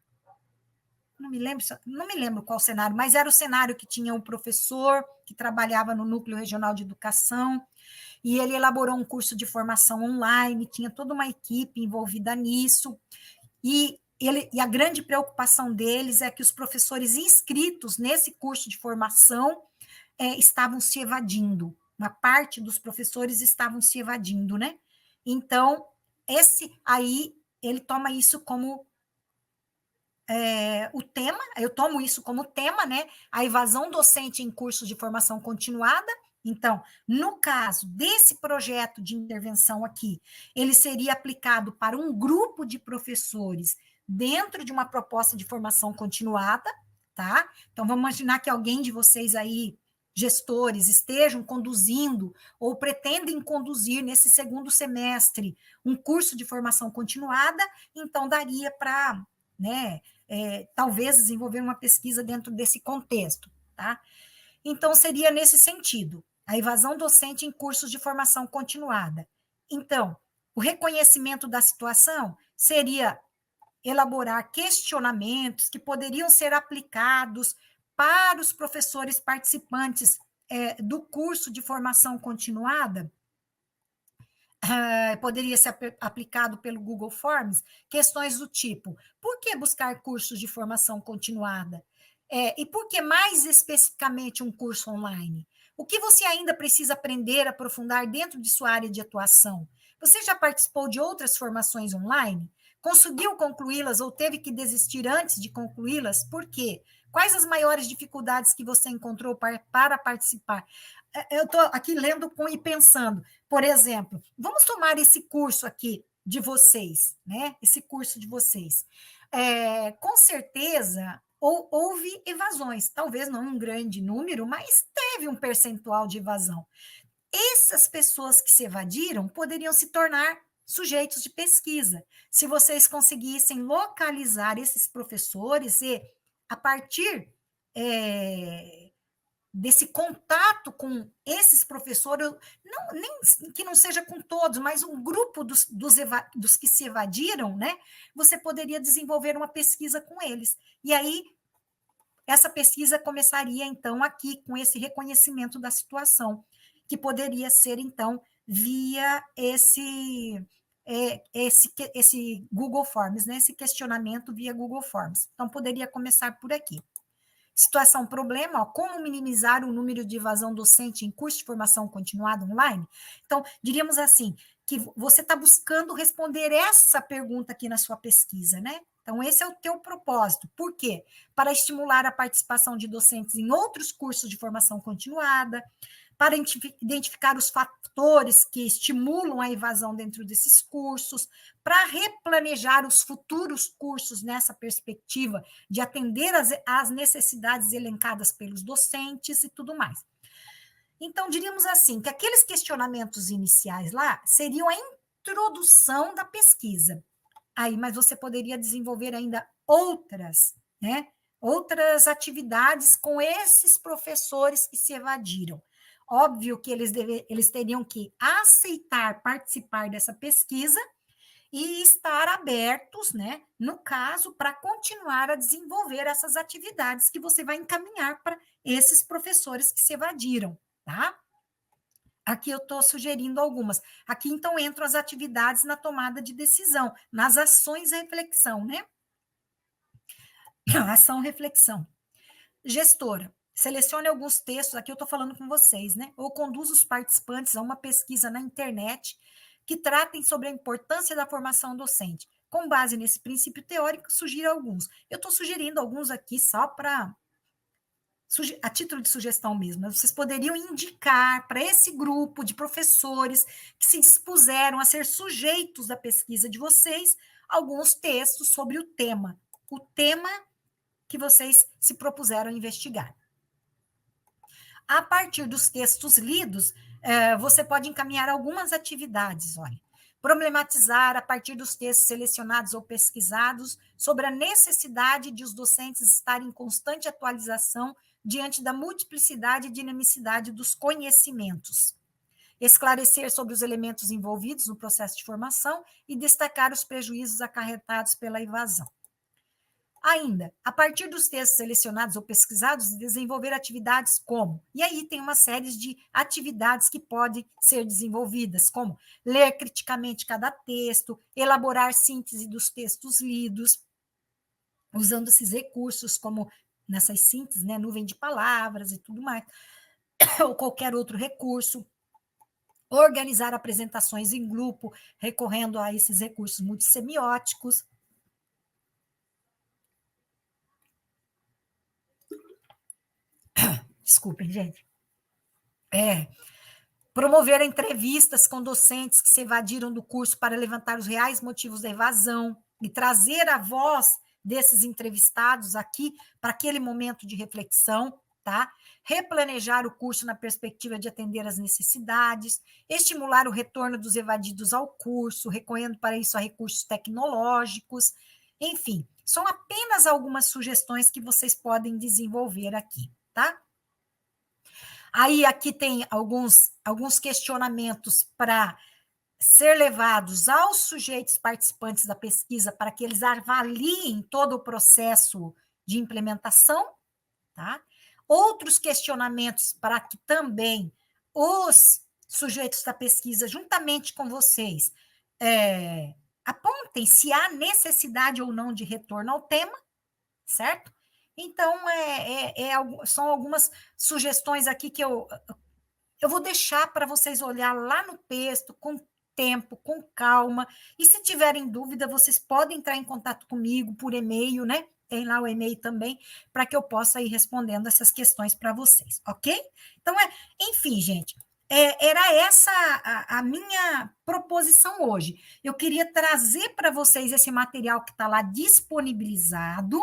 Não me lembro qual cenário, mas era o cenário que tinha um professor que trabalhava no Núcleo Regional de Educação, e ele elaborou um curso de formação online, tinha toda uma equipe envolvida nisso, e a grande preocupação deles é que os professores inscritos nesse curso de formação estavam se evadindo. Uma parte dos professores estavam se evadindo, né? Então, ele toma isso como o tema, eu tomo isso como tema, né? A evasão docente em cursos de formação continuada. Então, no caso desse projeto de intervenção aqui, ele seria aplicado para um grupo de professores dentro de uma proposta de formação continuada, tá? Então, vamos imaginar que alguém de vocês aí, gestores, estejam conduzindo ou pretendem conduzir nesse segundo semestre um curso de formação continuada, então daria para, né, talvez desenvolver uma pesquisa dentro desse contexto, tá? Então, seria nesse sentido, a evasão docente em cursos de formação continuada. Então, o reconhecimento da situação seria elaborar questionamentos que poderiam ser aplicados para os professores participantes do curso de formação continuada, poderia ser aplicado pelo Google Forms, questões do tipo, por que buscar cursos de formação continuada? E por que mais especificamente um curso online? O que você ainda precisa aprender, aprofundar dentro de sua área de atuação? Você já participou de outras formações online? Conseguiu concluí-las ou teve que desistir antes de concluí-las? Por quê? Quais as maiores dificuldades que você encontrou para participar? Eu estou aqui lendo e pensando, por exemplo, vamos tomar esse curso aqui de vocês, né? Esse curso de vocês. Com certeza, houve evasões, talvez não um grande número, mas teve um percentual de evasão. Essas pessoas que se evadiram poderiam se tornar sujeitos de pesquisa, se vocês conseguissem localizar esses professores e, a partir desse contato com esses professores, nem que não seja com todos, mas um grupo dos que se evadiram, né? Você poderia desenvolver uma pesquisa com eles. E aí, essa pesquisa começaria, então, aqui, com esse reconhecimento da situação, que poderia ser, então, via esse Google Forms, né? Esse questionamento via Google Forms. Então, poderia começar por aqui. Situação problema, ó, como minimizar o número de evasão docente em curso de formação continuada online? Então, diríamos assim, que você está buscando responder essa pergunta aqui na sua pesquisa, né? Então, esse é o teu propósito. Por quê? Para estimular a participação de docentes em outros cursos de formação continuada, para identificar os fatores que estimulam a evasão dentro desses cursos, para replanejar os futuros cursos nessa perspectiva de atender às necessidades elencadas pelos docentes e tudo mais. Então, diríamos assim, que aqueles questionamentos iniciais lá seriam a introdução da pesquisa. Aí, mas você poderia desenvolver ainda outras, né? Outras atividades com esses professores que se evadiram. Óbvio que eles teriam que aceitar participar dessa pesquisa e estar abertos, né, no caso, para continuar a desenvolver essas atividades que você vai encaminhar para esses professores que se evadiram, tá? Aqui eu estou sugerindo algumas. Aqui, então, entram as atividades na tomada de decisão, nas ações e reflexão, né? Ação-reflexão. Gestora, selecione alguns textos, aqui eu estou falando com vocês, né? Ou conduza os participantes a uma pesquisa na internet que tratem sobre a importância da formação docente. Com base nesse princípio teórico, sugira alguns. Eu estou sugerindo alguns aqui só para a título de sugestão mesmo. Vocês poderiam indicar para esse grupo de professores que se dispuseram a ser sujeitos da pesquisa de vocês alguns textos sobre o tema que vocês se propuseram a investigar. A partir dos textos lidos, você pode encaminhar algumas atividades, olha. Problematizar, a partir dos textos selecionados ou pesquisados, sobre a necessidade de os docentes estarem em constante atualização diante da multiplicidade e dinamicidade dos conhecimentos. Esclarecer sobre os elementos envolvidos no processo de formação e destacar os prejuízos acarretados pela evasão. Ainda, a partir dos textos selecionados ou pesquisados, desenvolver atividades como, e aí tem uma série de atividades que podem ser desenvolvidas, como ler criticamente cada texto, elaborar síntese dos textos lidos, usando esses recursos como nessas sínteses, né, nuvem de palavras e tudo mais, ou qualquer outro recurso. Organizar apresentações em grupo, recorrendo a esses recursos multissemióticos. Desculpem, gente. Promover entrevistas com docentes que se evadiram do curso para levantar os reais motivos da evasão e trazer a voz desses entrevistados aqui para aquele momento de reflexão, tá? Replanejar o curso na perspectiva de atender às necessidades, estimular o retorno dos evadidos ao curso, recorrendo para isso a recursos tecnológicos, enfim, são apenas algumas sugestões que vocês podem desenvolver aqui, tá? Aí, aqui tem alguns questionamentos para ser levados aos sujeitos participantes da pesquisa para que eles avaliem todo o processo de implementação, tá? Outros questionamentos para que também os sujeitos da pesquisa, juntamente com vocês, apontem se há necessidade ou não de retorno ao tema, certo? Então, são algumas sugestões aqui que eu vou deixar para vocês olhar lá no texto, com tempo, com calma, e se tiverem dúvida, vocês podem entrar em contato comigo por e-mail, né? tem lá o e-mail também, para que eu possa ir respondendo essas questões para vocês, ok? Então, enfim, gente, era essa a minha proposição hoje. Eu queria trazer para vocês esse material que está lá disponibilizado,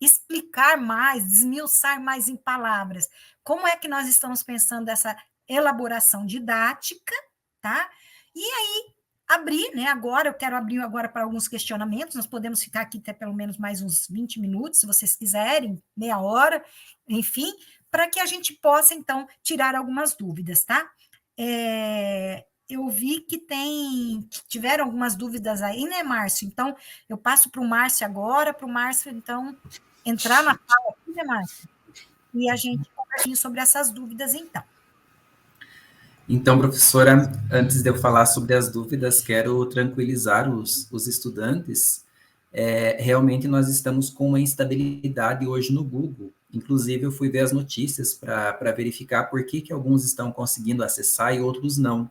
explicar mais, desmiuçar mais em palavras como é que nós estamos pensando essa elaboração didática, tá? E aí, abrir, né? Agora, eu quero abrir agora para alguns questionamentos, nós podemos ficar aqui até pelo menos mais uns 20 minutos, se vocês quiserem, meia hora, enfim, para que a gente possa, então, tirar algumas dúvidas, tá? Eu vi que tiveram algumas dúvidas aí, né, Márcio? Então, eu passo para o Márcio agora, para o Márcio, então, entrar na sala aqui, né, Márcio? E a gente conversa sobre essas dúvidas, então. Então, professora, antes de eu falar sobre as dúvidas, quero tranquilizar os estudantes. Realmente, nós estamos com uma instabilidade hoje no Google. Inclusive, eu fui ver as notícias para verificar por que alguns estão conseguindo acessar e outros não.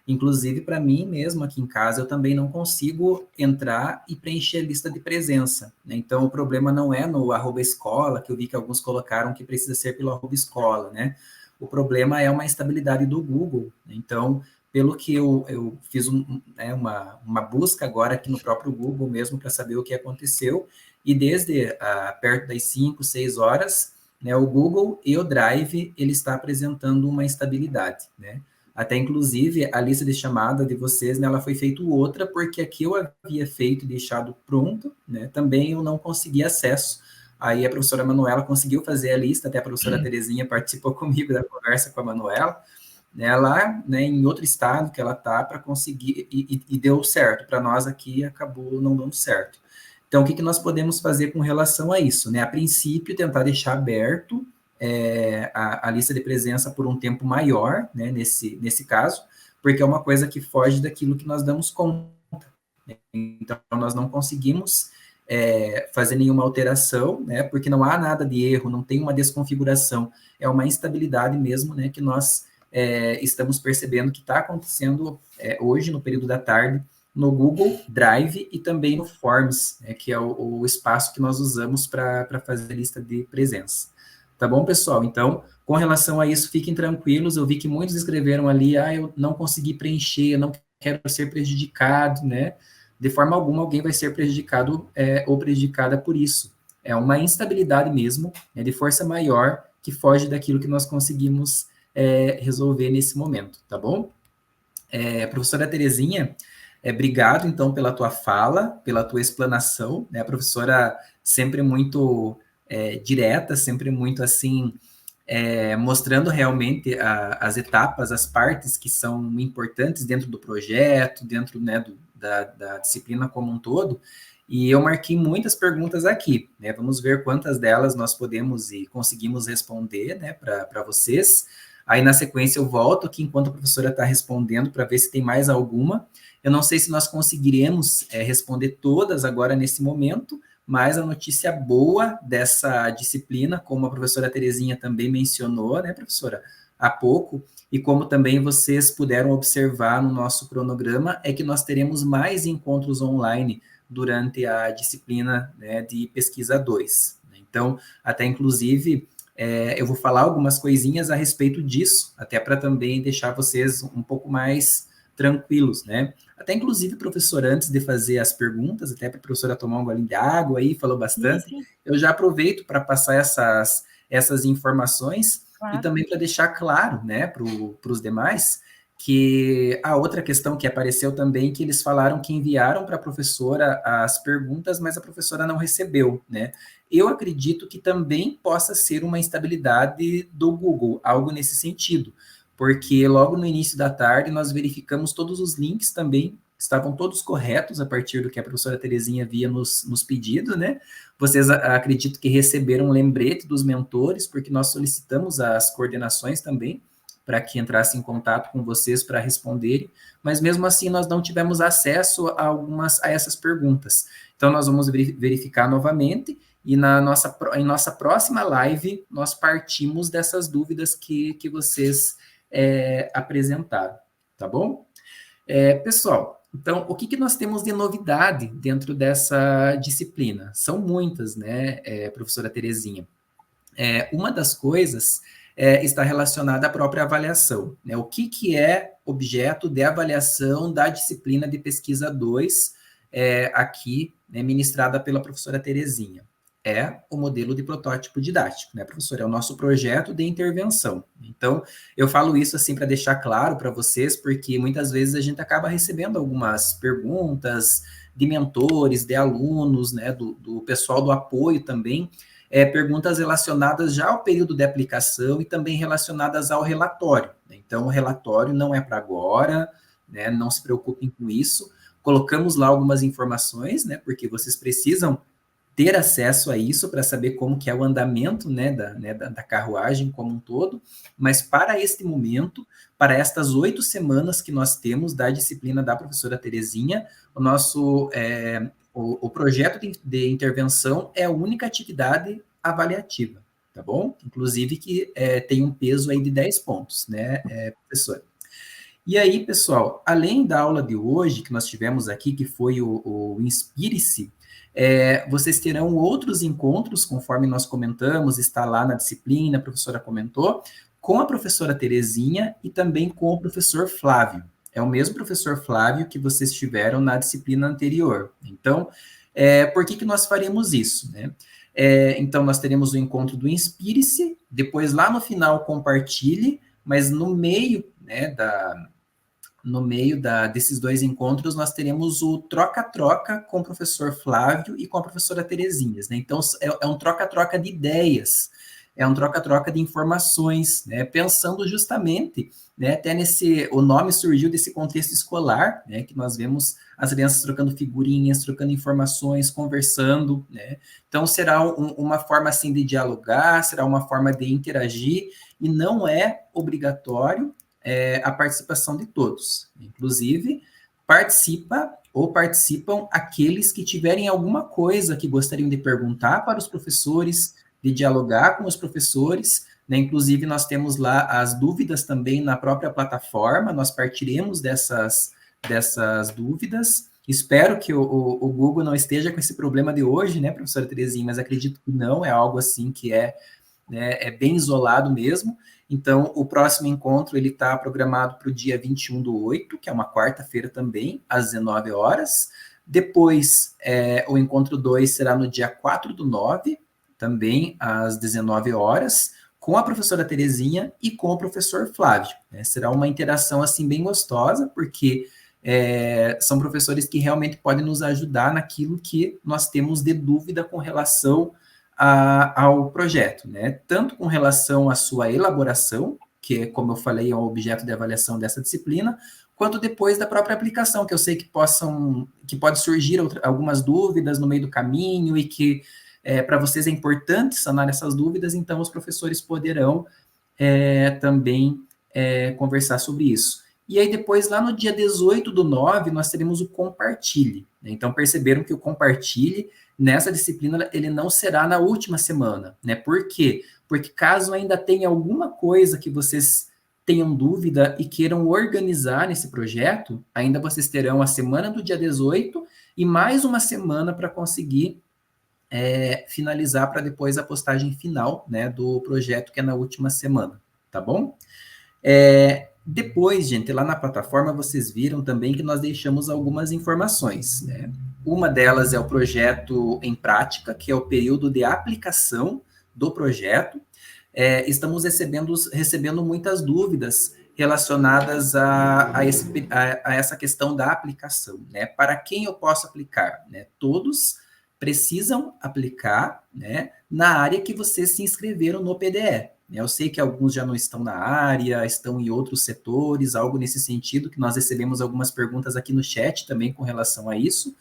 Inclusive, para mim mesmo, aqui em casa, eu também não consigo entrar e preencher a lista de presença, né? Então, o problema não é no @escola, que eu vi que alguns colocaram que precisa ser pelo @escola, né? O problema é uma instabilidade do Google. Então, pelo que eu fiz uma busca agora aqui no próprio Google mesmo para saber o que aconteceu, e desde perto das 5, 6 horas, né, o Google e o Drive, ele está apresentando uma instabilidade, né? Até, inclusive, a lista de chamada de vocês, né, ela foi feita outra, porque aqui eu havia feito e deixado pronto, né, também eu não consegui acesso. Aí a professora Manuela conseguiu fazer a lista, até a professora Terezinha participou comigo da conversa com a Manuela, né, lá, né, em outro estado que ela está para conseguir, e deu certo. Para nós aqui, acabou não dando certo. Então, o que nós podemos fazer com relação a isso? Né? A princípio, tentar deixar aberto a lista de presença por um tempo maior, né, nesse caso, porque é uma coisa que foge daquilo que nós damos conta. Né? Então, nós não conseguimos fazer nenhuma alteração, né, porque não há nada de erro, não tem uma desconfiguração, é uma instabilidade mesmo, né, que nós estamos percebendo que está acontecendo hoje, no período da tarde, no Google Drive e também no Forms, que é o espaço que nós usamos para fazer a lista de presença. Tá bom, pessoal? Então, com relação a isso, fiquem tranquilos. Eu vi que muitos escreveram ali, eu não consegui preencher, eu não quero ser prejudicado, né? De forma alguma, alguém vai ser prejudicado ou prejudicada por isso. É uma instabilidade mesmo, de força maior, que foge daquilo que nós conseguimos resolver nesse momento, tá bom? Professora Terezinha, obrigado, então, pela tua fala, pela tua explanação, né? A professora sempre muito direta, sempre muito assim, mostrando realmente as etapas, as partes que são importantes dentro do projeto, dentro, né, da disciplina como um todo, e eu marquei muitas perguntas aqui, né? Vamos ver quantas delas nós podemos e conseguimos responder, né, para vocês. Aí, na sequência, eu volto aqui enquanto a professora está respondendo, para ver se tem mais alguma. Eu não sei se nós conseguiremos responder todas agora nesse momento, mas a notícia boa dessa disciplina, como a professora Terezinha também mencionou, né, professora, há pouco, e como também vocês puderam observar no nosso cronograma, é que nós teremos mais encontros online durante a disciplina, né, de pesquisa 2. Então, até inclusive, eu vou falar algumas coisinhas a respeito disso, até para também deixar vocês um pouco mais tranquilos, né? Até, inclusive, professor, antes de fazer as perguntas, até para a professora tomar um golinho de água aí, falou bastante, sim. Eu já aproveito para passar essas informações, claro. E também para deixar claro, né, para os demais, que a outra questão que apareceu também, que eles falaram que enviaram para a professora as perguntas, mas a professora não recebeu, né? Eu acredito que também possa ser uma instabilidade do Google, algo nesse sentido, porque logo no início da tarde nós verificamos todos os links também, estavam todos corretos a partir do que a professora Terezinha havia nos pedido, né? Vocês acredito que receberam um lembrete dos mentores, porque nós solicitamos as coordenações também, para que entrasse em contato com vocês para responderem, mas mesmo assim nós não tivemos acesso a essas perguntas. Então nós vamos verificar novamente, e em nossa próxima live nós partimos dessas dúvidas que vocês apresentaram, tá bom? Pessoal, Então, o que, que nós temos de novidade dentro dessa disciplina? São muitas, né, professora Terezinha? Uma das coisas está relacionada à própria avaliação, né? O que, que é objeto de avaliação da disciplina de pesquisa 2, aqui, né, ministrada pela professora Terezinha? É o modelo de protótipo didático, né, professora? É o nosso projeto de intervenção. Então, eu falo isso assim para deixar claro para vocês, porque muitas vezes a gente acaba recebendo algumas perguntas de mentores, de alunos, né, do pessoal do apoio também, perguntas relacionadas já ao período de aplicação e também relacionadas ao relatório. Então, o relatório não é para agora, né, não se preocupem com isso. Colocamos lá algumas informações, né, porque vocês precisam ter acesso a isso para saber como que é o andamento, né, da carruagem como um todo, mas para este momento, para estas 8 semanas que nós temos da disciplina da professora Terezinha, o nosso o projeto de intervenção é a única atividade avaliativa, tá bom? Inclusive que tem um peso aí de 10 pontos, né, professora? E aí, pessoal, além da aula de hoje que nós tivemos aqui, que foi o Inspire-se, vocês terão outros encontros, conforme nós comentamos, está lá na disciplina, a professora comentou, com a professora Terezinha e também com o professor Flávio. É o mesmo professor Flávio que vocês tiveram na disciplina anterior. Então, por que nós faremos isso, né? Então, nós teremos o encontro do Inspire-se, depois lá no final compartilhe, mas no meio, né, desses 2 encontros, nós teremos o troca-troca com o professor Flávio e com a professora Terezinha, né? Então, é um troca-troca de ideias, é um troca-troca de informações, né? Pensando justamente, né, até o nome surgiu desse contexto escolar, né, que nós vemos as crianças trocando figurinhas, trocando informações, conversando, né? Então, será uma forma, assim, de dialogar, será uma forma de interagir, e não é obrigatório a participação de todos. Inclusive, participam aqueles que tiverem alguma coisa que gostariam de perguntar para os professores, de dialogar com os professores, né? Inclusive, nós temos lá as dúvidas também na própria plataforma, nós partiremos dessas dúvidas. Espero que o Google não esteja com esse problema de hoje, né, professora Terezinha, mas acredito que não, é algo assim que né, é bem isolado mesmo. Então, o próximo encontro ele está programado para o dia 21/8, que é uma quarta-feira também, às 19 horas. Depois, o encontro 2 será no dia 4/9, também às 19 horas, com a professora Terezinha e com o professor Flávio, né? Será uma interação assim bem gostosa, porque são professores que realmente podem nos ajudar naquilo que nós temos de dúvida com relação ao projeto, né? Tanto com relação à sua elaboração, que, como eu falei, é o objeto de avaliação dessa disciplina, quanto depois da própria aplicação, que eu sei que pode surgir algumas dúvidas no meio do caminho e que para vocês é importante sanar essas dúvidas, então os professores poderão também conversar sobre isso. E aí depois, lá no dia 18/9, nós teremos o compartilhe, né? Então, perceberam que o compartilhe, nessa disciplina, ele não será na última semana, né? Por quê? Porque caso ainda tenha alguma coisa que vocês tenham dúvida e queiram organizar nesse projeto, ainda vocês terão a semana do dia 18 e mais uma semana para conseguir finalizar para depois a postagem final, né, do projeto, que é na última semana, tá bom? Depois, gente, lá na plataforma vocês viram também que nós deixamos algumas informações, né? Uma delas é o projeto em prática, que é o período de aplicação do projeto. Estamos recebendo muitas dúvidas relacionadas a essa questão da aplicação, né? Para quem eu posso aplicar, né? Todos precisam aplicar, né, na área que vocês se inscreveram no PDE. Eu sei que alguns já não estão na área, estão em outros setores, algo nesse sentido, que nós recebemos algumas perguntas aqui no chat também com relação a isso.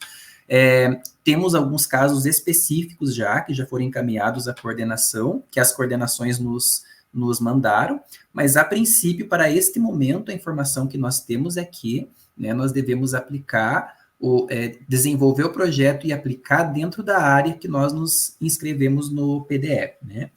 Temos alguns casos específicos que já foram encaminhados à coordenação, que as coordenações nos mandaram, mas a princípio, para este momento, a informação que nós temos é que, né, nós devemos aplicar, desenvolver o projeto e aplicar dentro da área que nós nos inscrevemos no PDE, né?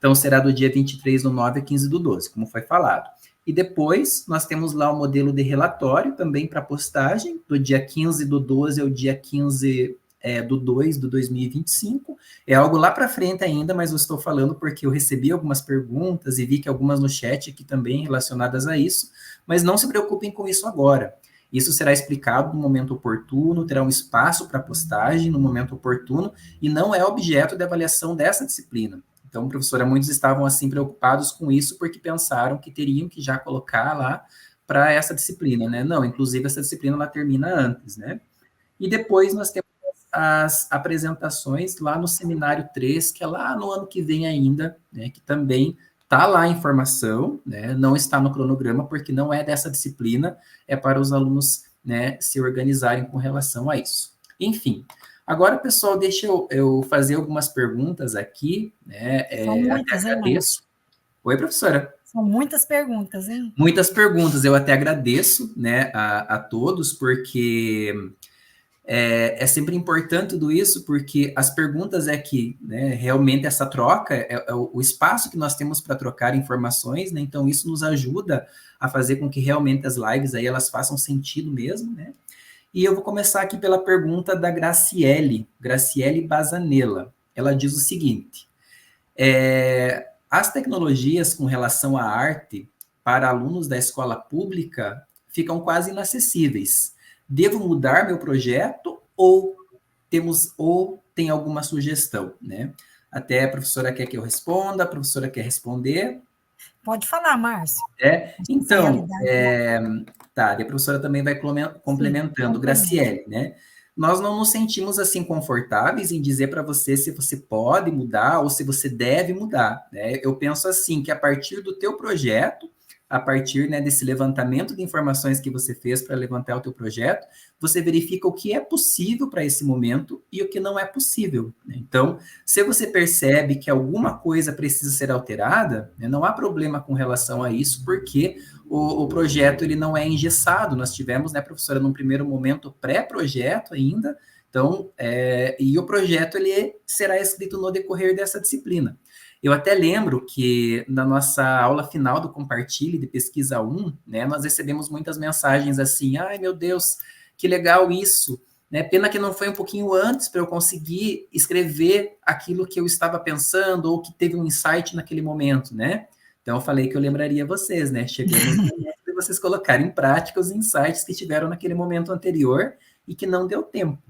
Então, será do dia 23/9 a 15/12, como foi falado. E depois, nós temos lá o modelo de relatório também para postagem, do dia 15/12 ao dia 15/2 de 2025. É algo lá para frente ainda, mas eu estou falando porque eu recebi algumas perguntas e vi que algumas no chat aqui também relacionadas a isso, mas não se preocupem com isso agora. Isso será explicado no momento oportuno, terá um espaço para postagem no momento oportuno, e não é objeto de avaliação dessa disciplina. Então, professora, muitos estavam assim preocupados com isso porque pensaram que teriam que já colocar lá para essa disciplina, né? Não, inclusive essa disciplina ela termina antes, né? E depois nós temos as apresentações lá no seminário 3, que é lá no ano que vem ainda, né? Que também está lá a informação, né? Não está no cronograma porque não é dessa disciplina, é para os alunos, né, se organizarem com relação a isso. Enfim, agora, pessoal, deixa eu fazer algumas perguntas aqui, né? São Até muitas, hein, Márcio? agradeço. Oi, professora. São muitas perguntas, hein? Muitas perguntas, eu até agradeço, né, a todos, porque é sempre importante tudo isso, porque as perguntas é que, né, realmente essa troca é o espaço que nós temos para trocar informações, né, então isso nos ajuda a fazer com que realmente as lives aí elas façam sentido mesmo, né, e eu vou começar aqui pela pergunta da Graciele Bazanella. Ela diz o seguinte: as tecnologias com relação à arte para alunos da escola pública ficam quase inacessíveis. Devo mudar meu projeto ou tem alguma sugestão, né? Até a professora quer que eu responda, a professora quer responder. Pode falar, Márcio. Então, tá, e a professora também vai complementando. Sim, Graciele, né? Nós não nos sentimos assim confortáveis em dizer para você se você pode mudar ou se você deve mudar, né? Eu penso assim, que a partir do teu projeto, a partir, né, desse levantamento de informações que você fez para levantar o teu projeto, você verifica o que é possível para esse momento e o que não é possível, né? Então, se você percebe que alguma coisa precisa ser alterada, né, não há problema com relação a isso, porque o projeto ele não é engessado. Nós tivemos, né, professora, num primeiro momento pré-projeto ainda, então, e o projeto ele será escrito no decorrer dessa disciplina. Eu até lembro que na nossa aula final do Compartilhe de Pesquisa 1, né, nós recebemos muitas mensagens assim: ai meu Deus, que legal isso, né? Pena que não foi um pouquinho antes para eu conseguir escrever aquilo que eu estava pensando ou que teve um insight naquele momento, né? Então eu falei que eu lembraria vocês, né? Chegamos no momento de vocês colocarem em prática os insights que tiveram naquele momento anterior e que não deu tempo.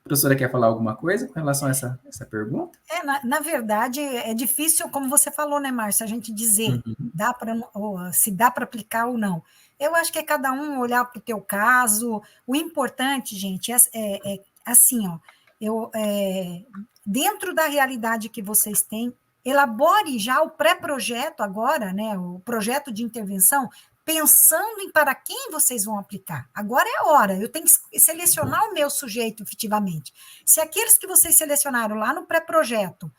A professora quer falar alguma coisa com relação a essa pergunta? Na verdade, é difícil, como você falou, né, Márcia, a gente dizer se dá para aplicar ou não. Eu acho que é cada um olhar para o teu caso. O importante, gente, é assim, ó, dentro da realidade que vocês têm, elabore já o pré-projeto agora, né, o projeto de intervenção, pensando em para quem vocês vão aplicar. Agora é a hora, eu tenho que selecionar o meu sujeito efetivamente. Se aqueles que vocês selecionaram lá no pré-projeto,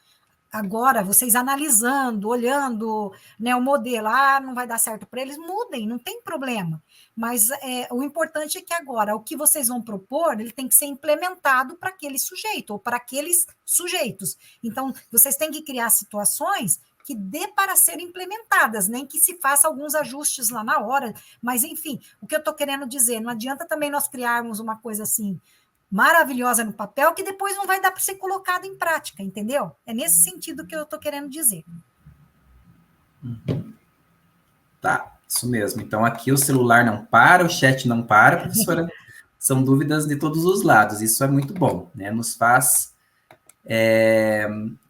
agora vocês analisando, olhando, né, o modelo, não vai dar certo para eles, mudem, não tem problema. Mas o importante é que agora o que vocês vão propor, ele tem que ser implementado para aquele sujeito ou para aqueles sujeitos. Então, vocês têm que criar situações que dê para serem implementadas, nem que se faça alguns ajustes lá na hora, mas enfim, o que eu estou querendo dizer, não adianta também nós criarmos uma coisa assim maravilhosa no papel que depois não vai dar para ser colocado em prática, entendeu? É nesse sentido que eu estou querendo dizer. Tá, isso mesmo. Então aqui o celular não para, o chat não para, professora. São dúvidas de todos os lados, isso é muito bom, né? Nos faz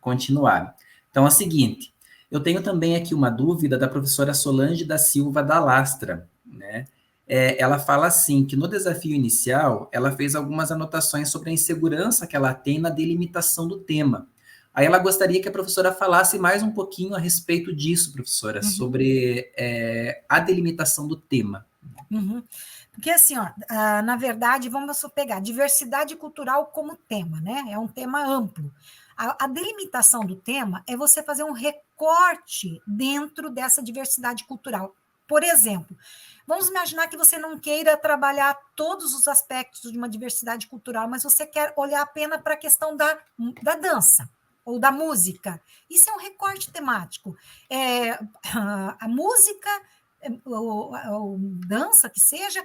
continuar. Então é o seguinte, eu tenho também aqui uma dúvida da professora Solange da Silva da Lastra, né? Ela fala assim, que no desafio inicial, ela fez algumas anotações sobre a insegurança que ela tem na delimitação do tema. Aí ela gostaria que a professora falasse mais um pouquinho a respeito disso, professora, sobre a delimitação do tema. Porque assim, ó, na verdade, vamos pegar diversidade cultural como tema, né? É um tema amplo. A delimitação do tema é você fazer um recorte dentro dessa diversidade cultural. Por exemplo, vamos imaginar que você não queira trabalhar todos os aspectos de uma diversidade cultural, mas você quer olhar apenas para a questão da dança. ou da música. Isso é um recorte temático. A música, ou dança, que seja,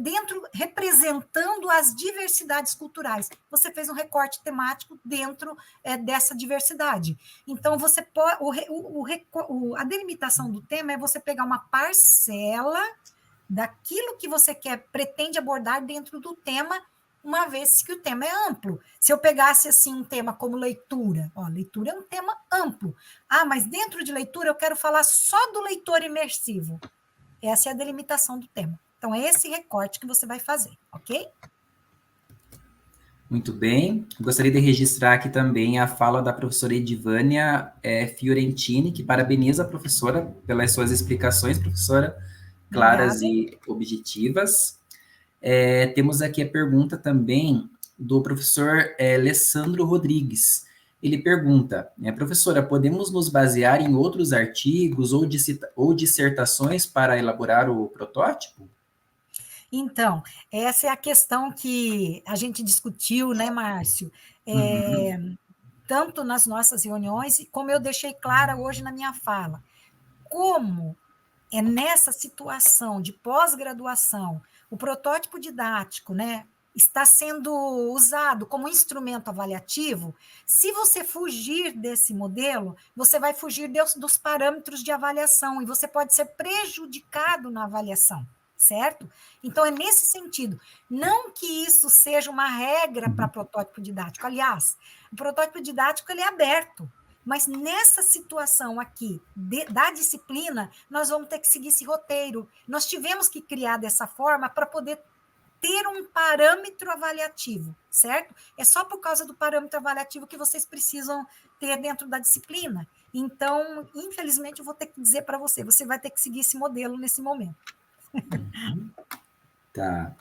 dentro, representando as diversidades culturais. Você fez um recorte temático dentro dessa diversidade. Então, você pode, a delimitação do tema é você pegar uma parcela daquilo que você pretende abordar dentro do tema, uma vez que o tema é amplo. Se eu pegasse assim um tema como leitura, leitura é um tema amplo. Mas dentro de leitura eu quero falar só do leitor imersivo. Essa é a delimitação do tema. Então, é esse recorte que você vai fazer, ok? Muito bem. Gostaria de registrar aqui também a fala da professora Edivânia Fiorentini, que parabeniza a professora pelas suas explicações, professora, claras Obrigada. e objetivas. Temos aqui a pergunta também do professor Alessandro Rodrigues. Ele pergunta, professora, podemos nos basear em outros artigos ou dissertações para elaborar o protótipo? Então, essa é a questão que a gente discutiu, né, Márcio? Tanto nas nossas reuniões, como eu deixei clara hoje na minha fala. Como é nessa situação de pós-graduação, o protótipo didático, né, está sendo usado como instrumento avaliativo, se você fugir desse modelo, você vai fugir dos parâmetros de avaliação e você pode ser prejudicado na avaliação, certo? Então, é nesse sentido. Não que isso seja uma regra para protótipo didático. Aliás, o protótipo didático ele é aberto. Mas nessa situação aqui da disciplina, nós vamos ter que seguir esse roteiro. Nós tivemos que criar dessa forma para poder ter um parâmetro avaliativo, certo? É só por causa do parâmetro avaliativo que vocês precisam ter dentro da disciplina. Então, infelizmente, eu vou ter que dizer para você, você vai ter que seguir esse modelo nesse momento. Tá.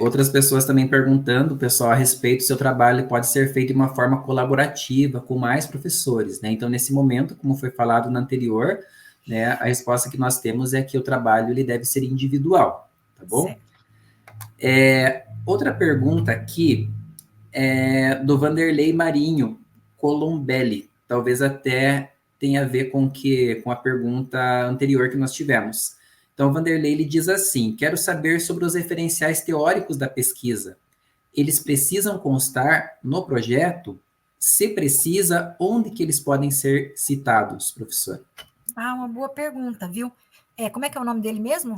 Outras pessoas também perguntando, pessoal, a respeito do seu trabalho pode ser feito de uma forma colaborativa, com mais professores, né? Então, nesse momento, como foi falado no anterior, né, a resposta que nós temos é que o trabalho ele deve ser individual, tá bom? Outra pergunta aqui é do Vanderlei Marinho Colombelli, talvez até tenha a ver com a pergunta anterior que nós tivemos. Então, Vanderlei ele diz assim, quero saber sobre os referenciais teóricos da pesquisa. Eles precisam constar no projeto? Se precisa, onde que eles podem ser citados, professor? Uma boa pergunta, viu? Como é que é o nome dele mesmo?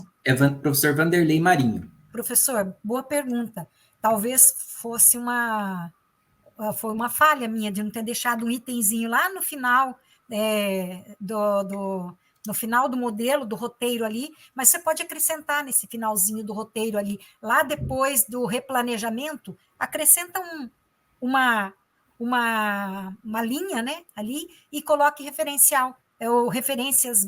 Professor Vanderlei Marinho. Professor, boa pergunta. Talvez foi uma falha minha de não ter deixado um itemzinho lá no final no final do modelo, do roteiro ali, mas você pode acrescentar nesse finalzinho do roteiro ali, lá depois do replanejamento, acrescenta uma linha, né, ali, e coloque referencial, ou referências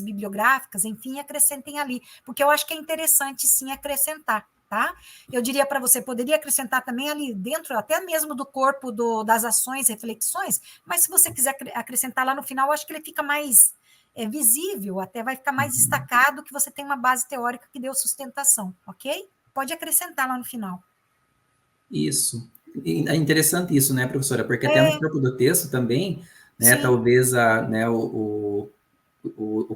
bibliográficas, enfim, acrescentem ali, porque eu acho que é interessante, sim, acrescentar. Tá? Eu diria para você, poderia acrescentar também ali dentro, até mesmo do corpo das ações, reflexões, mas se você quiser acrescentar lá no final, eu acho que ele fica mais visível, até vai ficar mais destacado que você tem uma base teórica que deu sustentação, ok? Pode acrescentar lá no final. Isso. É interessante isso, né, professora? Porque até no corpo do texto também, né, talvez o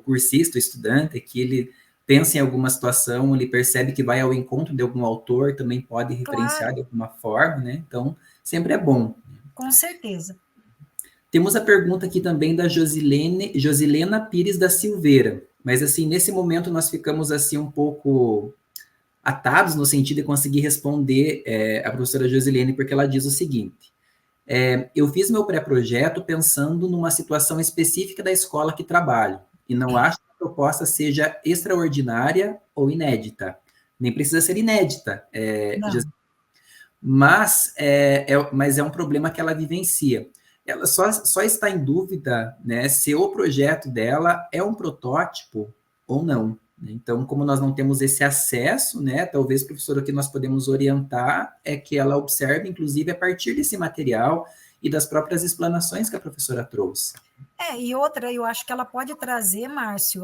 cursista, o estudante, que ele pensa em alguma situação, ele percebe que vai ao encontro de algum autor, também pode referenciar de alguma forma, né? Então, sempre é bom. Com certeza. Temos a pergunta aqui também da Josilena Pires da Silveira, mas assim, nesse momento nós ficamos assim um pouco atados no sentido de conseguir responder a professora Josilene, porque ela diz o seguinte, eu fiz meu pré-projeto pensando numa situação específica da escola que trabalho, e não acho que a proposta seja extraordinária ou inédita. Nem precisa ser inédita, mas é um problema que ela vivencia. Ela só está em dúvida, né, se o projeto dela é um protótipo ou não. Então, como nós não temos esse acesso, né, talvez, professora, o que nós podemos orientar é que ela observe, inclusive, a partir desse material e das próprias explanações que a professora trouxe. E outra, eu acho que ela pode trazer, Márcio,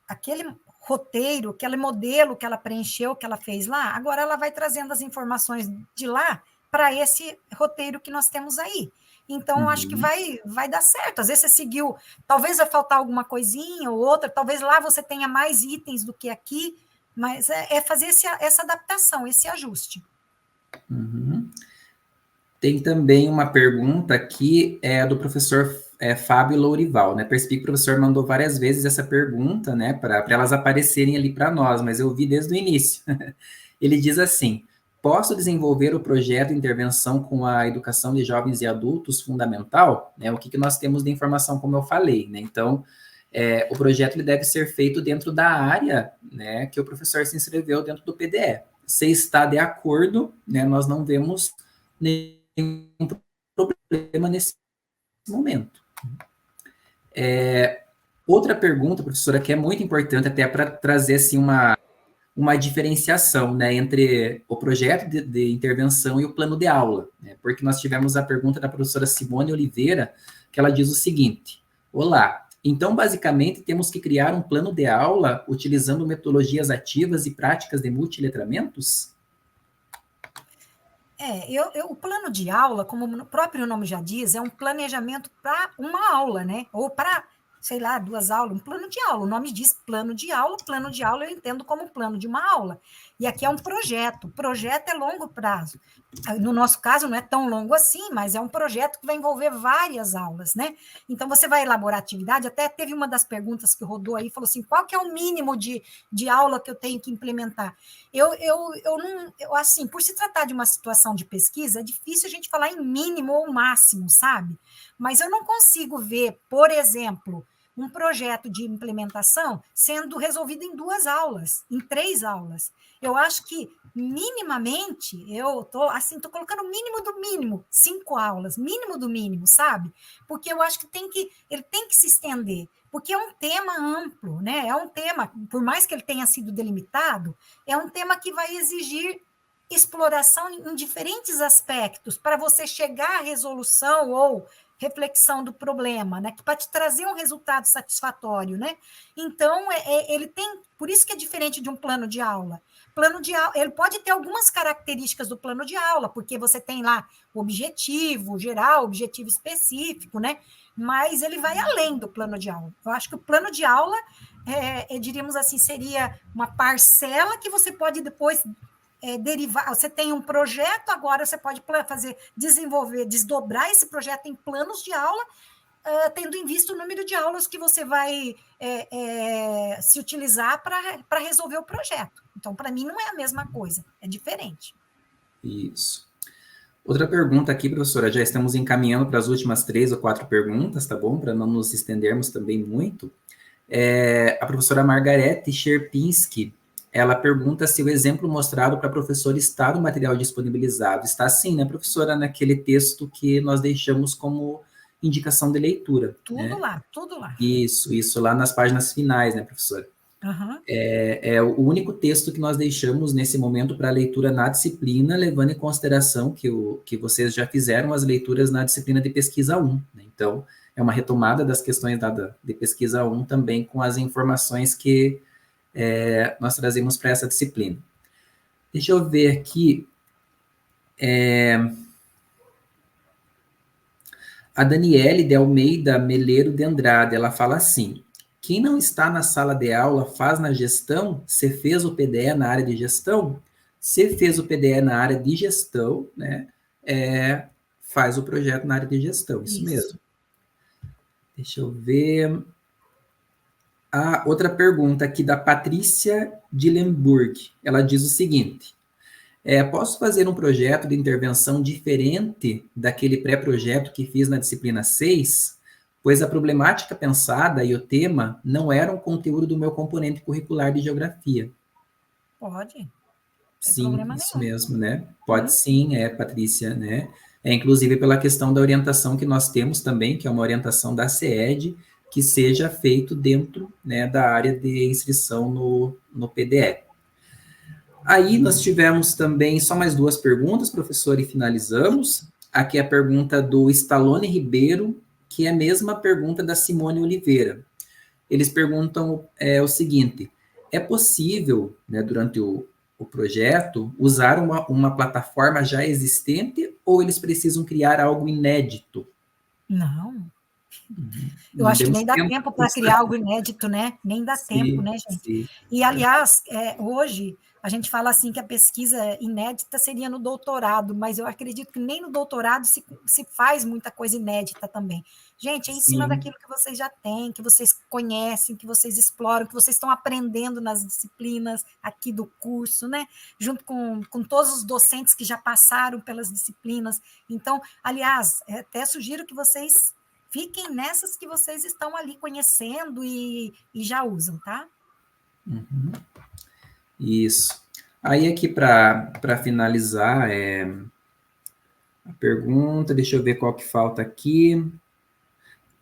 aquele roteiro, aquele modelo que ela preencheu, que ela fez lá, agora ela vai trazendo as informações de lá para esse roteiro que nós temos aí. Então, eu acho que vai dar certo. Às vezes você seguiu, talvez vai faltar alguma coisinha ou outra, talvez lá você tenha mais itens do que aqui, mas é fazer essa adaptação, esse ajuste. Uhum. Tem também uma pergunta que é do professor Fábio Lourival, né? Percebi que o professor mandou várias vezes essa pergunta, né, para elas aparecerem ali para nós, mas eu vi desde o início. Ele diz assim: posso desenvolver o projeto de intervenção com a educação de jovens e adultos fundamental? Né, o que nós temos de informação, como eu falei, né? Então, o projeto ele deve ser feito dentro da área, né, que o professor se inscreveu dentro do PDE. Se está de acordo, né, nós não vemos nenhum problema nesse momento. Outra pergunta, professora, que é muito importante até para trazer assim, uma diferenciação, né, entre o projeto de intervenção e o plano de aula, né, porque nós tivemos a pergunta da professora Simone Oliveira, que ela diz o seguinte: olá, então basicamente temos que criar um plano de aula utilizando metodologias ativas e práticas de multiletramentos? O plano de aula, como o próprio nome já diz, é um planejamento para uma aula, né? Ou para, sei lá, 2 aulas, um plano de aula. O nome diz plano de aula eu entendo como plano de uma aula. E aqui é um projeto. O projeto é longo prazo. No nosso caso, não é tão longo assim, mas é um projeto que vai envolver várias aulas, né? Então, você vai elaborar atividade. Até teve uma das perguntas que rodou aí, falou assim: qual que é o mínimo de aula que eu tenho que implementar? Assim, por se tratar de uma situação de pesquisa, é difícil a gente falar em mínimo ou máximo, sabe? Mas eu não consigo ver, por exemplo, um projeto de implementação sendo resolvido em 2 aulas, em 3 aulas. Eu acho que, minimamente, eu estou assim, tô colocando o mínimo do mínimo, 5 aulas, mínimo do mínimo, sabe? Porque eu acho que ele tem que se estender, porque é um tema amplo, né? É um tema, por mais que ele tenha sido delimitado, é um tema que vai exigir exploração em diferentes aspectos para você chegar à resolução ou reflexão do problema, né? Para te trazer um resultado satisfatório, né? Então, ele tem, por isso que é diferente de um plano de aula. Plano de aula, ele pode ter algumas características do plano de aula, porque você tem lá o objetivo geral, objetivo específico, né? Mas ele vai além do plano de aula. Eu acho que o plano de aula, diríamos assim, seria uma parcela que você pode depois derivar. Você tem um projeto, agora você pode desenvolver, desdobrar esse projeto em planos de aula, tendo em vista o número de aulas que você vai se utilizar para resolver o projeto. Então, para mim, não é a mesma coisa, é diferente. Isso. Outra pergunta aqui, professora, já estamos encaminhando para as últimas 3 ou 4 perguntas, tá bom? Para não nos estendermos também muito. A professora Margarete Sherpinski, ela pergunta se o exemplo mostrado para a professora está no material disponibilizado. Está sim, né, professora, naquele texto que nós deixamos como indicação de leitura. Tudo, né? Lá, tudo lá. Isso lá nas páginas finais, né, professora? Uhum. É o único texto que nós deixamos nesse momento para leitura na disciplina, levando em consideração que vocês já fizeram as leituras na disciplina de pesquisa 1. Né? Então, é uma retomada das questões de pesquisa 1 também com as informações que nós trazemos para essa disciplina. Deixa eu ver aqui. A Daniele de Almeida Meleiro de Andrade, ela fala assim: quem não está na sala de aula faz na gestão? Você fez o PDE na área de gestão? Se fez o PDE na área de gestão, né, faz o projeto na área de gestão, isso mesmo. Deixa eu ver. Outra pergunta aqui da Patrícia Dillenburg. Ela diz o seguinte: posso fazer um projeto de intervenção diferente daquele pré-projeto que fiz na disciplina 6? Pois a problemática pensada e o tema não eram conteúdo do meu componente curricular de geografia. Pode. Sim, isso mesmo, né? Pode sim, Patrícia, né? Inclusive pela questão da orientação que nós temos também, que é uma orientação da CED, que seja feito dentro, né, da área de inscrição no PDE. Aí nós tivemos também só mais 2 perguntas, professor, e finalizamos. Aqui é a pergunta do Stallone Ribeiro, que é a mesma pergunta da Simone Oliveira. Eles perguntam o seguinte: é possível, né, durante o projeto, usar uma plataforma já existente ou eles precisam criar algo inédito? Não. Eu Não acho que temos nem dá tempo tempo para para isso. criar algo inédito, né? Nem dá tempo, Sim, né, gente? sim. E, aliás, hoje a gente fala assim que a pesquisa inédita seria no doutorado, mas eu acredito que nem no doutorado se faz muita coisa inédita também. Gente, é em cima Sim, daquilo que vocês já têm, que vocês conhecem, que vocês exploram, que vocês estão aprendendo nas disciplinas aqui do curso, né? Junto com todos os docentes que já passaram pelas disciplinas. Então, aliás, até sugiro que vocês fiquem nessas que vocês estão ali conhecendo e já usam, tá? isso. Aí aqui para finalizar a pergunta, deixa eu ver qual que falta aqui.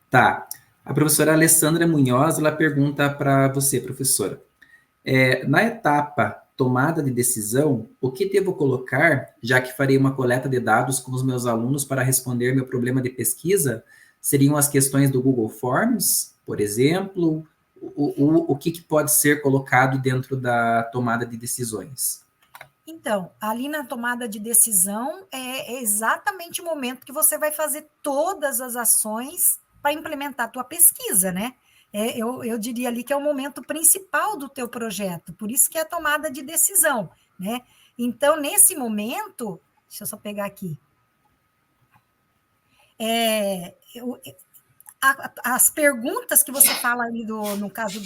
Tá. A professora Alessandra Munhoz, ela pergunta para você, professora. Na etapa tomada de decisão, o que devo colocar, já que farei uma coleta de dados com os meus alunos para responder meu problema de pesquisa? Seriam as questões do Google Forms, por exemplo? O que pode ser colocado dentro da tomada de decisões? Então, ali na tomada de decisão é exatamente o momento que você vai fazer todas as ações para implementar a tua pesquisa, né? Eu diria ali que é o momento principal do teu projeto, por isso que é a tomada de decisão, né? Então, nesse momento, deixa eu só pegar aqui, as perguntas que você fala ali no caso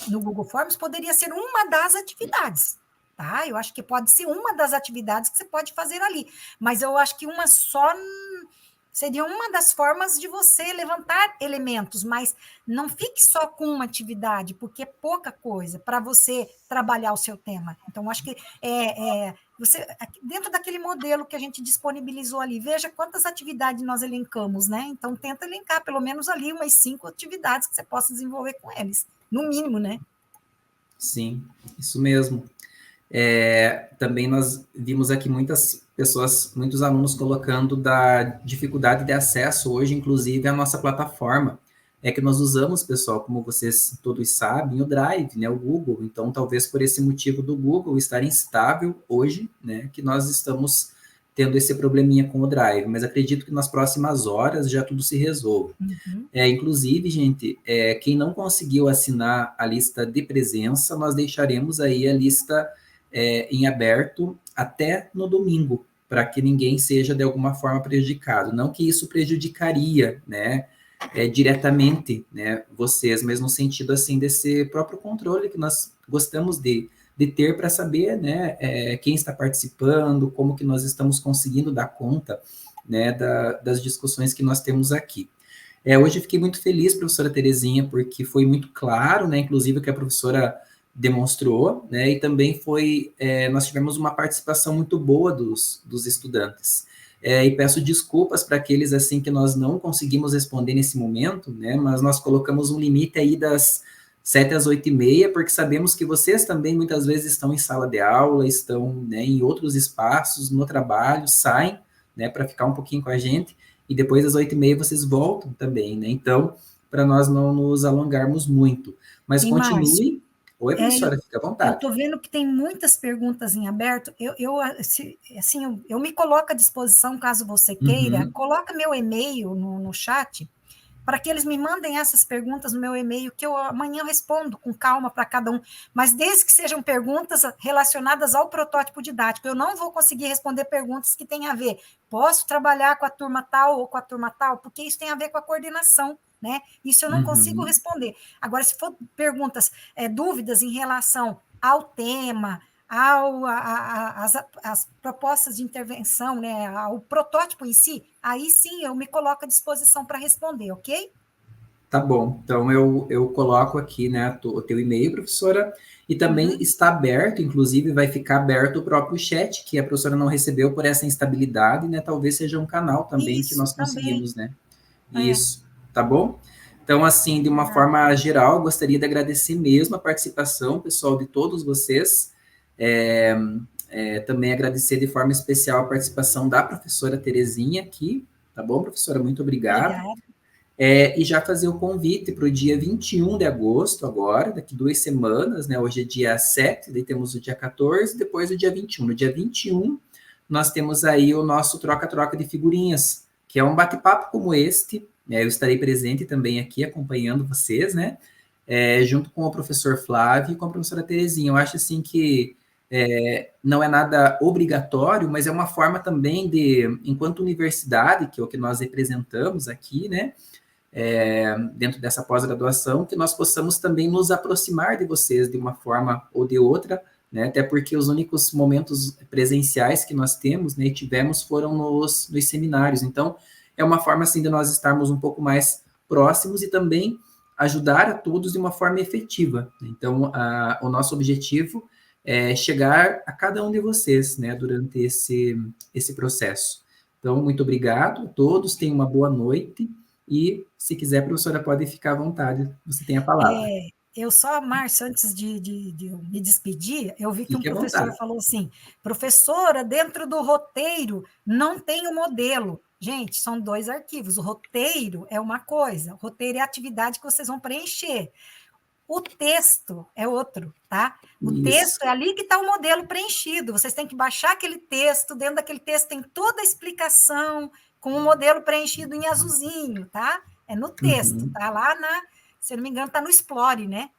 no Google Forms poderia ser uma das atividades, tá? Eu acho que pode ser uma das atividades que você pode fazer ali, mas eu acho que uma só seria uma das formas de você levantar elementos, mas não fique só com uma atividade, porque é pouca coisa para você trabalhar o seu tema. Então, eu acho que você, dentro daquele modelo que a gente disponibilizou ali, veja quantas atividades nós elencamos, né? Então, tenta elencar pelo menos ali umas 5 atividades que você possa desenvolver com eles, no mínimo, né? Sim, isso mesmo. Também nós vimos aqui muitas pessoas, muitos alunos colocando da dificuldade de acesso hoje, inclusive, à nossa plataforma. É que nós usamos, pessoal, como vocês todos sabem, o Drive, né, o Google. Então, talvez por esse motivo do Google estar instável hoje, né, que nós estamos tendo esse probleminha com o Drive. Mas acredito que nas próximas horas já tudo se resolve. Uhum. Inclusive, gente, quem não conseguiu assinar a lista de presença, nós deixaremos aí a lista em aberto até no domingo, para que ninguém seja de alguma forma prejudicado. Não que isso prejudicaria, né, diretamente, né, vocês, mas no sentido assim desse próprio controle que nós gostamos de ter para saber, né, quem está participando, como que nós estamos conseguindo dar conta, né, das discussões que nós temos aqui. Hoje eu fiquei muito feliz, professora Terezinha, porque foi muito claro, né, inclusive o que a professora demonstrou, né, e também nós tivemos uma participação muito boa dos estudantes. E peço desculpas para aqueles, assim, que nós não conseguimos responder nesse momento, né, mas nós colocamos um limite aí das 7 às 8h30, porque sabemos que vocês também muitas vezes estão em sala de aula, estão, né, em outros espaços, no trabalho, saem, né, para ficar um pouquinho com a gente, e depois às 8h30 vocês voltam também, né? Então, para nós não nos alongarmos muito. Mas E, Márcio, continue. Oi, professora, fica à eu vontade. estou vendo que tem muitas perguntas em aberto. Eu me coloco à disposição, caso você queira. Uhum, Coloca meu e-mail no chat para que eles me mandem essas perguntas no meu e-mail, que amanhã eu respondo com calma para cada um. Mas desde que sejam perguntas relacionadas ao protótipo didático, eu não vou conseguir responder perguntas que têm a ver. Posso trabalhar com a turma tal ou com a turma tal? Porque isso tem a ver com a coordenação, né? Isso eu não consigo uhum. responder. Agora, se for perguntas, dúvidas em relação ao tema, as propostas de intervenção, né, ao protótipo em si, aí sim eu me coloco à disposição para responder, ok? Tá bom. Então, eu coloco aqui, né, o teu e-mail, professora, e também Uhum. está aberto, inclusive vai ficar aberto o próprio chat, que a professora não recebeu por essa instabilidade, né? Talvez seja um canal também que Isso, nós também. conseguimos, né? É. Isso, tá bom? Então, assim, de uma forma geral, gostaria de agradecer mesmo a participação, pessoal, de todos vocês. Também agradecer de forma especial a participação da professora Terezinha aqui, tá bom, professora? Muito obrigado. Obrigada. E já fazer o convite para o dia 21 de agosto, agora, daqui 2 semanas, né? Hoje é dia 7, daí temos o dia 14, depois o dia 21. No dia 21, nós temos aí o nosso troca-troca de figurinhas, que é um bate-papo como este, né? Eu estarei presente também aqui, acompanhando vocês, né? Junto com o professor Flávio e com a professora Terezinha. Eu acho, assim, que não é nada obrigatório, mas é uma forma também de, enquanto universidade, que é o que nós representamos aqui, né? Dentro dessa pós-graduação, que nós possamos também nos aproximar de vocês de uma forma ou de outra, né? Até porque os únicos momentos presenciais que nós temos, né, e tivemos, foram nos seminários. Então, é uma forma, assim, de nós estarmos um pouco mais próximos e também ajudar a todos de uma forma efetiva. Então, o nosso objetivo é chegar a cada um de vocês, né, durante esse processo. Então, muito obrigado a todos, tenham uma boa noite. E, se quiser, professora, pode ficar à vontade, você tem a palavra. Eu só, Márcio, antes de eu me despedir, eu vi que um Fique à professor vontade. falou assim, professora, dentro do roteiro não tem o modelo. Gente, são 2 arquivos, o roteiro é uma coisa, o roteiro é a atividade que vocês vão preencher. O texto é outro, tá? O Isso. texto é ali que está o modelo preenchido. Vocês têm que baixar aquele texto, dentro daquele texto tem toda a explicação, com o modelo preenchido em azulzinho, tá? É no texto, tá lá se eu não me engano, está no Explore, né?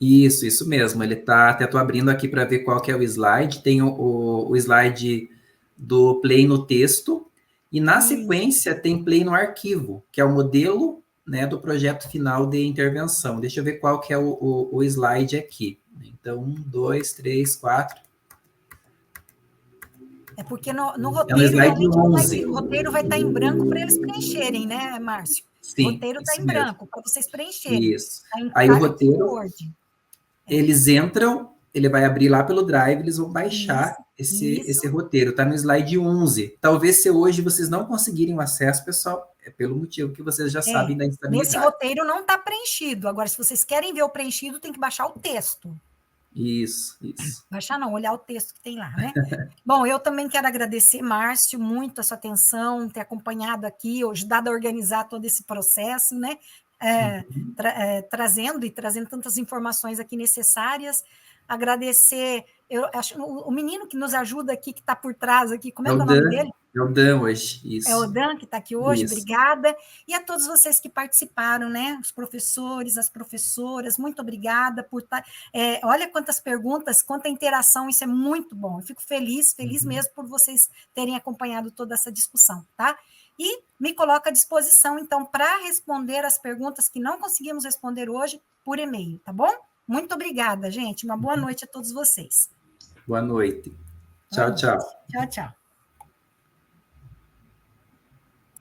Isso mesmo. Ele tá, até estou abrindo aqui para ver qual que é o slide. Tem o slide do play no texto, e na sequência tem play no arquivo, que é o modelo, né, do projeto final de intervenção. Deixa eu ver qual que é o slide aqui. Então, 1, 2, 3, 4. É porque no É no roteiro slide realmente não vai 11. vir, o roteiro vai estar em branco para eles preencherem, né, Márcio? O Sim, roteiro está isso em mesmo. branco para vocês preencherem. Isso. Está em Aí o Times New roteiro, Word. eles entram, ele vai abrir lá pelo Drive, eles vão Isso, baixar esse isso. roteiro. Tá no slide 11. Talvez, se hoje vocês não conseguirem o acesso, pessoal, é pelo motivo que vocês já sabem da Nesse instabilidade. roteiro não está preenchido. Agora, se vocês querem ver o preenchido, tem que baixar o texto. Isso. Baixar não, olhar o texto que tem lá, né? Bom, eu também quero agradecer, Márcio, muito a sua atenção, ter acompanhado aqui, ajudado a organizar todo esse processo, né? Trazendo tantas informações aqui necessárias. Agradecer, eu acho, o menino que nos ajuda aqui, que está por trás aqui, como é que é o nome dele? É o Dan hoje, É o isso. Dan, que está aqui hoje, Isso. obrigada. E a todos vocês que participaram, né? Os professores, as professoras, muito obrigada por estar. Olha quantas perguntas, quanta interação, isso é muito bom. Eu fico feliz mesmo por vocês terem acompanhado toda essa discussão, tá? E me coloco à disposição, então, para responder as perguntas que não conseguimos responder hoje por e-mail, tá bom? Muito obrigada, gente. Uma boa noite a todos vocês. Boa noite. Boa Tchau, noite. tchau. Tchau, tchau.